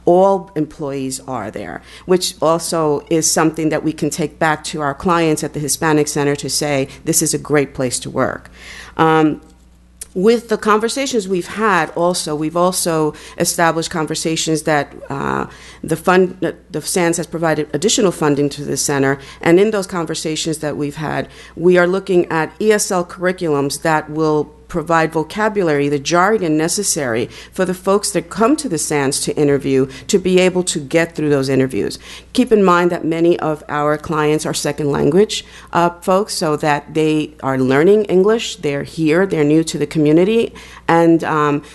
all employees are there, which also is something that we can take back to our clients at the Hispanic Center to say, this is a great place to work. With the conversations we've had also, we've also established conversations that the SANS has provided additional funding to the center, and in those conversations that we've had, we are looking at ESL curriculums that will provide vocabulary, the jargon necessary for the folks that come to the Sands to interview to be able to get through those interviews. Keep in mind that many of our clients are second language folks, so that they are learning English, they're here, they're new to the community, and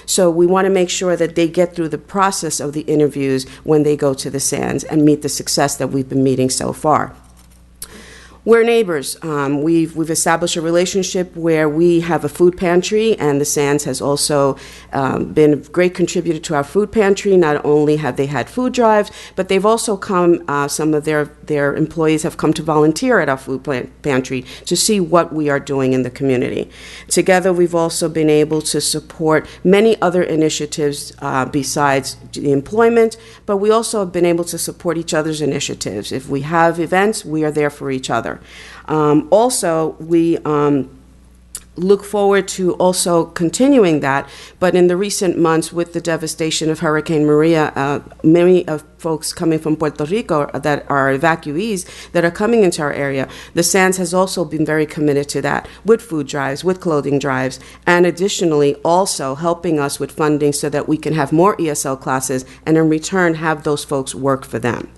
so we want to make sure that they get through the process of the interviews when they go to the Sands and meet the success that we've been meeting so far. We're neighbors. We've established a relationship where we have a food pantry, and the Sands has also been a great contributor to our food pantry. Not only have they had food drives, but they've also come, some of their employees have come to volunteer at our food pantry to see what we are doing in the community. Together, we've also been able to support many other initiatives besides the employment, but we also have been able to support each other's initiatives. If we have events, we are there for each other. Also, we look forward to also continuing that, but in the recent months with the devastation of Hurricane Maria, many of folks coming from Puerto Rico that are evacuees that are coming into our area, the Sands has also been very committed to that with food drives, with clothing drives, and additionally also helping us with funding so that we can have more ESL classes and in return have those folks work for them.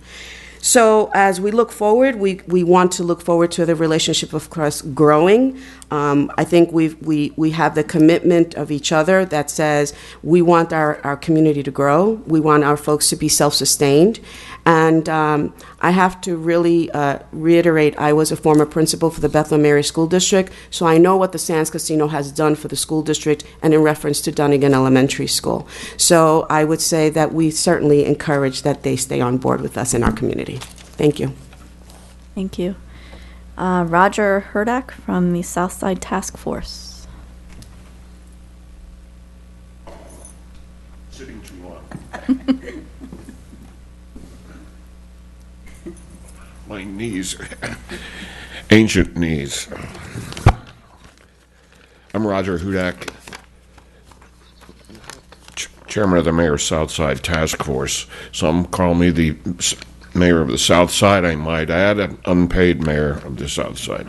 So as we look forward, we want to look forward to the relationship, of course, growing. I think we have the commitment of each other that says we want our community to grow. We want our folks to be self-sustained. And I have to really reiterate, I was a former principal for the Bethlehem Area School District, so I know what the Sands Casino has done for the school district and in reference to Dunnigan Elementary School. So I would say that we certainly encourage that they stay on board with us in our community. Thank you.
Thank you. Roger Herdak from the Southside Task Force.
Sitting too long. My knees, ancient knees. I'm Roger Hudak, Chairman of the Mayor's Southside Task Force. Some call me the Mayor of the South Side. I might add, an unpaid Mayor of the South Side.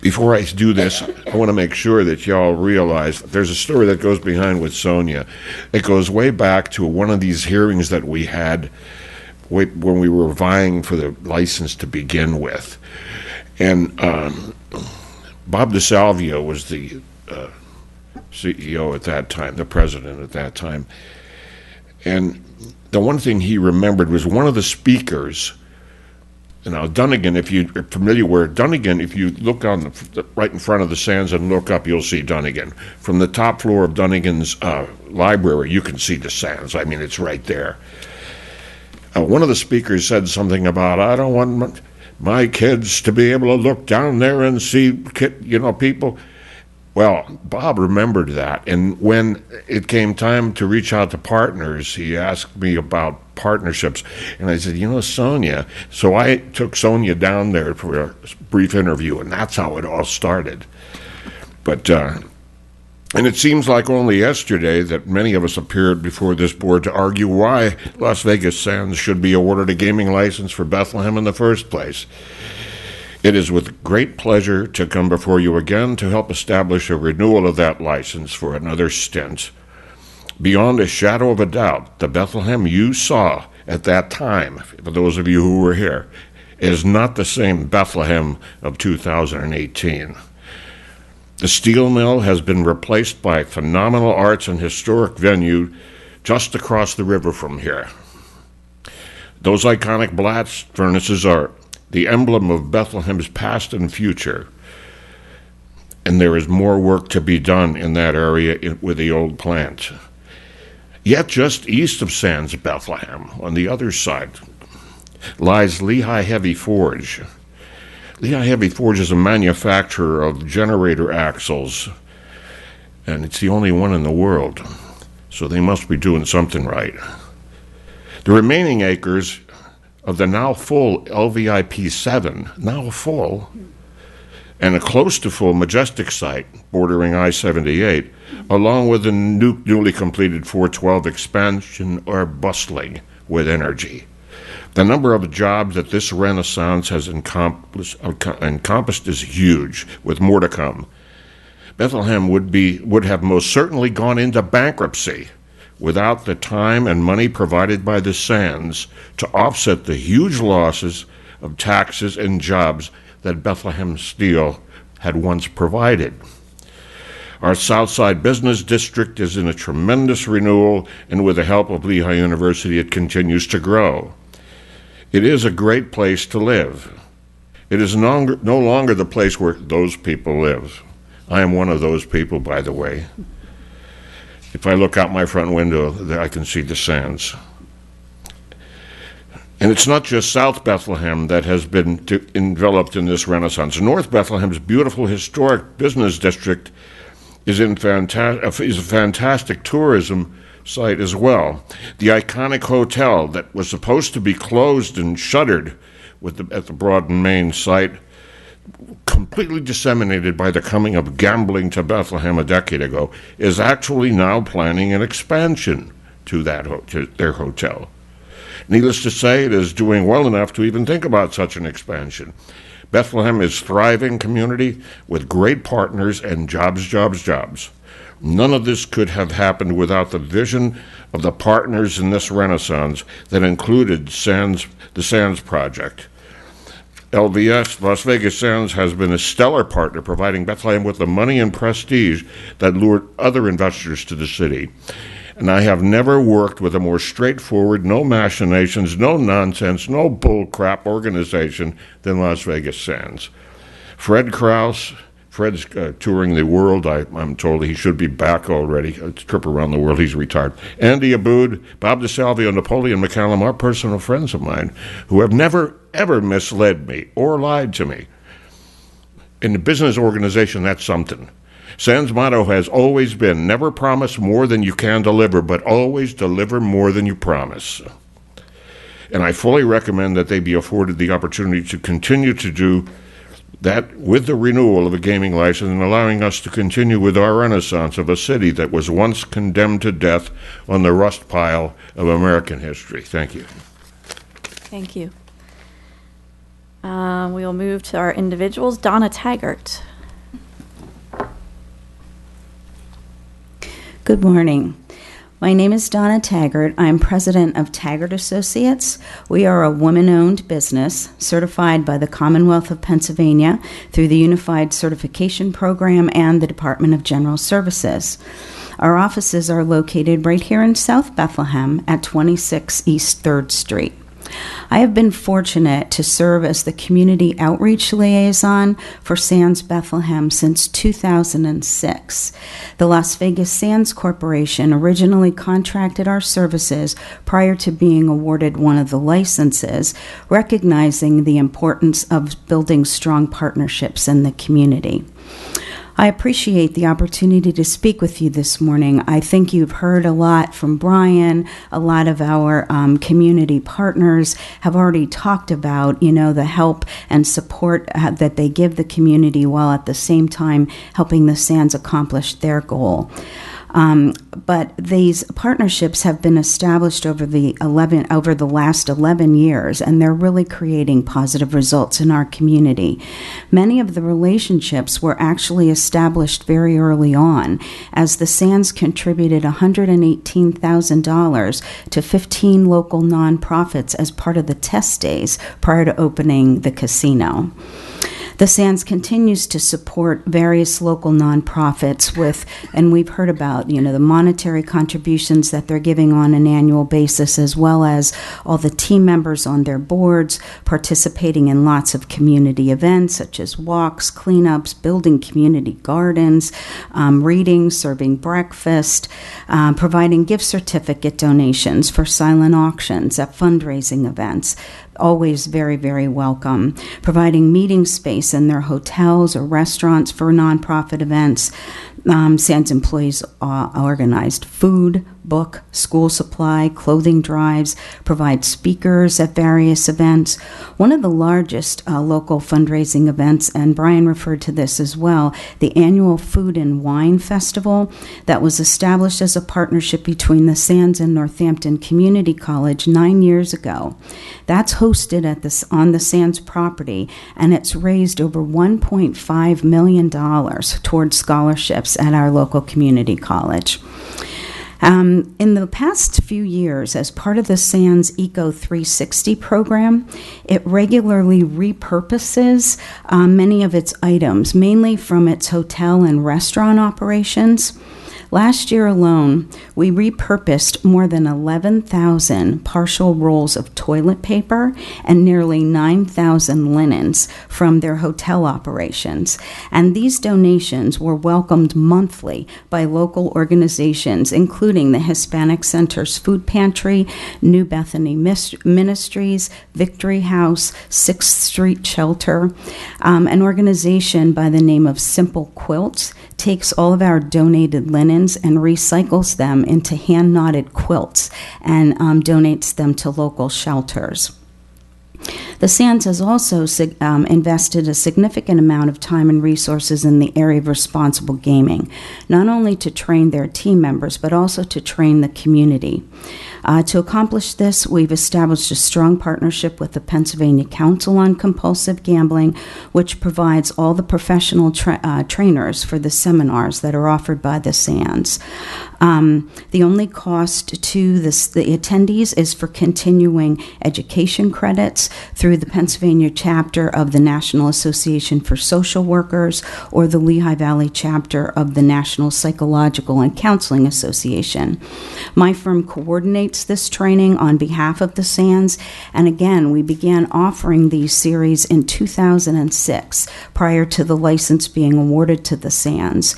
Before I do this, I want to make sure that y'all realize there's a story that goes behind with Sonia. It goes way back to one of these hearings that we had when we were vying for the license to begin with. And Bob DeSalvio was the CEO at that time, the president at that time. And the one thing he remembered was one of the speakers. Now, Dunnigan, if you're familiar with Dunnigan, if you look on right in front of the Sands and look up, you'll see Dunnigan. From the top floor of Dunnigan's library, you can see the Sands. I mean, it's right there. One of the speakers said something about, I don't want my kids to be able to look down there and see, people. Well, Bob remembered that, and when it came time to reach out to partners, he asked me about partnerships, and I said, Sonia. So I took Sonia down there for a brief interview, and that's how it all started. But and it seems like only yesterday that many of us appeared before this board to argue why Las Vegas Sands should be awarded a gaming license for Bethlehem in the first place. It is with great pleasure to come before you again to help establish a renewal of that license for another stint. Beyond a shadow of a doubt, the Bethlehem you saw at that time, for those of you who were here, is not the same Bethlehem of 2018. The steel mill has been replaced by a phenomenal arts and historic venue just across the river from here. Those iconic blast furnaces are the emblem of Bethlehem's past and future, and there is more work to be done in that area with the old plant. Yet just east of Sands Bethlehem, on the other side, lies Lehigh Heavy Forge. Lehigh Heavy Forge is a manufacturer of generator axles, and it's the only one in the world, so they must be doing something right. The remaining acres of the now full LVIP 7, now full, and a close to full Majestic site bordering I-78, along with the newly completed 412 expansion, are bustling with energy. The number of jobs that this renaissance has encompassed is huge, with more to come. Bethlehem would have most certainly gone into bankruptcy without the time and money provided by the Sands to offset the huge losses of taxes and jobs that Bethlehem Steel had once provided. Our Southside Business District is in a tremendous renewal, and with the help of Lehigh University, it continues to grow. It is a great place to live. It is no longer the place where those people live. I am one of those people, by the way. If I look out my front window, there I can see the Sands. And it's not just South Bethlehem that has been enveloped in this renaissance. North Bethlehem's beautiful historic business district is a fantastic tourism site as well. The iconic hotel that was supposed to be closed and shuttered at the Broad and Main site, completely disseminated by the coming of gambling to Bethlehem a decade ago, is actually now planning an expansion to their hotel. Needless to say, it is doing well enough to even think about such an expansion. Bethlehem is a thriving community with great partners and jobs. None of this could have happened without the vision of the partners in this renaissance that included the Sands Project. LVS, Las Vegas Sands, has been a stellar partner, providing Bethlehem with the money and prestige that lured other investors to the city. And I have never worked with a more straightforward, no machinations, no nonsense, no bullcrap organization than Las Vegas Sands. Fred Krause, Fred's touring the world. I'm told he should be back already. A trip around the world. He's retired. Andy Aboud, Bob DeSalvio, Napoleon McCallum are personal friends of mine who have never, ever misled me or lied to me. In the business organization, that's something. Sands' motto has always been, never promise more than you can deliver, but always deliver more than you promise. And I fully recommend that they be afforded the opportunity to continue to do that with the renewal of a gaming license and allowing us to continue with our renaissance of a city that was once condemned to death on the rust pile of American history. Thank you.
Thank you. We will move to our individuals. Donna Taggart.
Good morning. My name is Donna Taggart. I'm president of Taggart Associates. We are a woman-owned business certified by the Commonwealth of Pennsylvania through the Unified Certification Program and the Department of General Services. Our offices are located right here in South Bethlehem at 26 East 3rd Street. I have been fortunate to serve as the community outreach liaison for Sands Bethlehem since 2006. The Las Vegas Sands Corporation originally contracted our services prior to being awarded one of the licenses, recognizing the importance of building strong partnerships in the community. I appreciate the opportunity to speak with you this morning. I think you've heard a lot from Brian. A lot of our community partners have already talked about, the help and support that they give the community while at the same time helping the Sands accomplish their goal. But these partnerships have been established over the last 11 years, and they're really creating positive results in our community. Many of the relationships were actually established very early on, as the Sands contributed $118,000 to 15 local nonprofits as part of the test days prior to opening the casino. The Sands continues to support various local nonprofits and we've heard about, the monetary contributions that they're giving on an annual basis, as well as all the team members on their boards participating in lots of community events, such as walks, cleanups, building community gardens, reading, serving breakfast, providing gift certificate donations for silent auctions at fundraising events. Always very, very welcome. Providing meeting space in their hotels or restaurants for nonprofit events. Sands employees organized food, book, school supply, clothing drives, provide speakers at various events. One of the largest local fundraising events, and Brian referred to this as well, the annual Food and Wine Festival that was established as a partnership between the Sands and Northampton Community College 9 years ago. That's hosted on the Sands property, and it's raised over $1.5 million towards scholarships at our local community college. In the past few years, as part of the Sands Eco 360 program, it regularly repurposes many of its items, mainly from its hotel and restaurant operations. Last year alone, we repurposed more than 11,000 partial rolls of toilet paper and nearly 9,000 linens from their hotel operations. And these donations were welcomed monthly by local organizations, including the Hispanic Center's Food Pantry, New Bethany Ministries, Victory House, 6th Street Shelter. An organization by the name of Simple Quilts takes all of our donated linens and recycles them into hand-knotted quilts and donates them to local shelters. The Sands has also invested a significant amount of time and resources in the area of responsible gaming, not only to train their team members, but also to train the community. To accomplish this, we've established a strong partnership with the Pennsylvania Council on Compulsive Gambling, which provides all the professional trainers for the seminars that are offered by the Sands. The only cost to the attendees is for continuing education credits through the Pennsylvania chapter of the National Association for Social Workers or the Lehigh Valley chapter of the National Psychological and Counseling Association. My firm coordinates this training on behalf of the Sands, and again, we began offering these series in 2006 prior to the license being awarded to the Sands.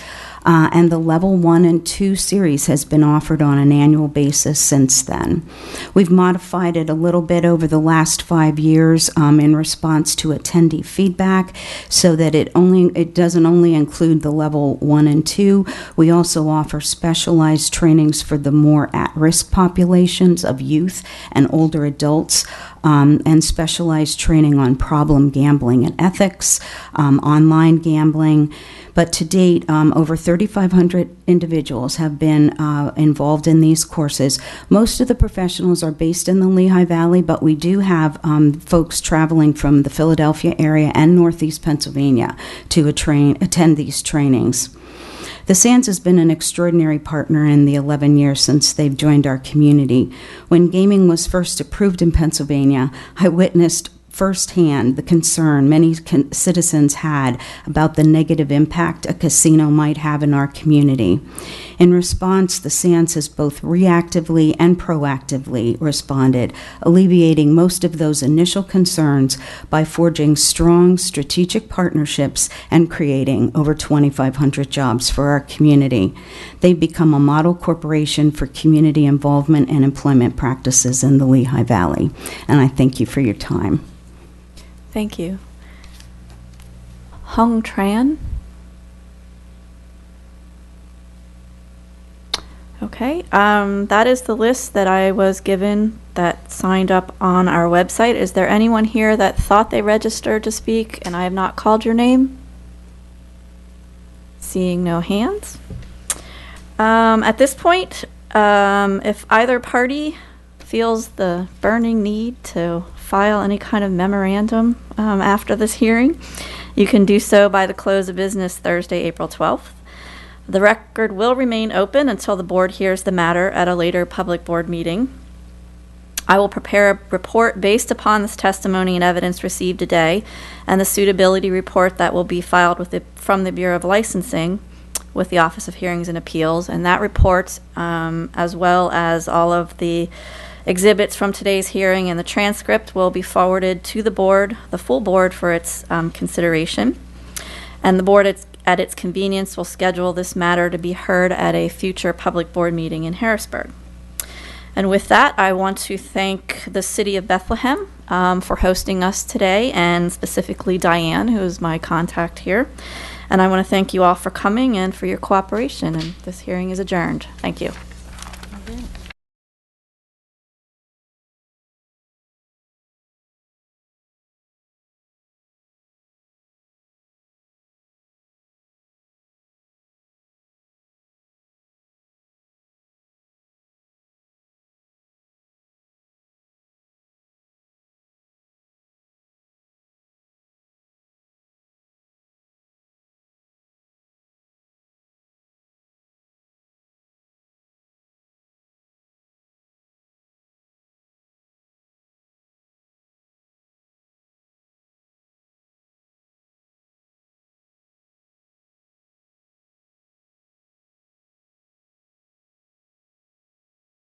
And the level 1 and 2 series has been offered on an annual basis since then. We've modified it a little bit over the last 5 years in response to attendee feedback, so that it doesn't only include the level 1 and 2. We also offer specialized trainings for the more at-risk populations of youth and older adults, and specialized training on problem gambling and ethics, online gambling. But to date, over 3,500 individuals have been involved in these courses. Most of the professionals are based in the Lehigh Valley, but we do have folks traveling from the Philadelphia area and Northeast Pennsylvania to attend these trainings. The Sands has been an extraordinary partner in the 11 years since they've joined our community. When gaming was first approved in Pennsylvania, I witnessed firsthand the concern many citizens had about the negative impact a casino might have in our community. In response, the Sands has both reactively and proactively responded, alleviating most of those initial concerns by forging strong strategic partnerships and creating over 2,500 jobs for our community. They've become a model corporation for community involvement and employment practices in the Lehigh Valley. And I thank you for your time.
Thank you. Hung Tran. Okay, that is the list that I was given that signed up on our website. Is there anyone here that thought they registered to speak and I have not called your name? Seeing no hands. At this point, if either party feels the burning need to file any kind of memorandum after this hearing, you can do so by the close of business Thursday, April 12th. The record will remain open until the board hears the matter at a later public board meeting. I will prepare a report based upon this testimony and evidence received today and the suitability report that will be filed from the Bureau of Licensing with the Office of Hearings and Appeals, and that report, as well as all of the exhibits from today's hearing and the transcript, will be forwarded to the board, the full board, for its consideration. And the board, at its convenience, will schedule this matter to be heard at a future public board meeting in Harrisburg. And with that, I want to thank the City of Bethlehem for hosting us today, and specifically Diane, who is my contact here. And I want to thank you all for coming and for your cooperation. And this hearing is adjourned. Thank you.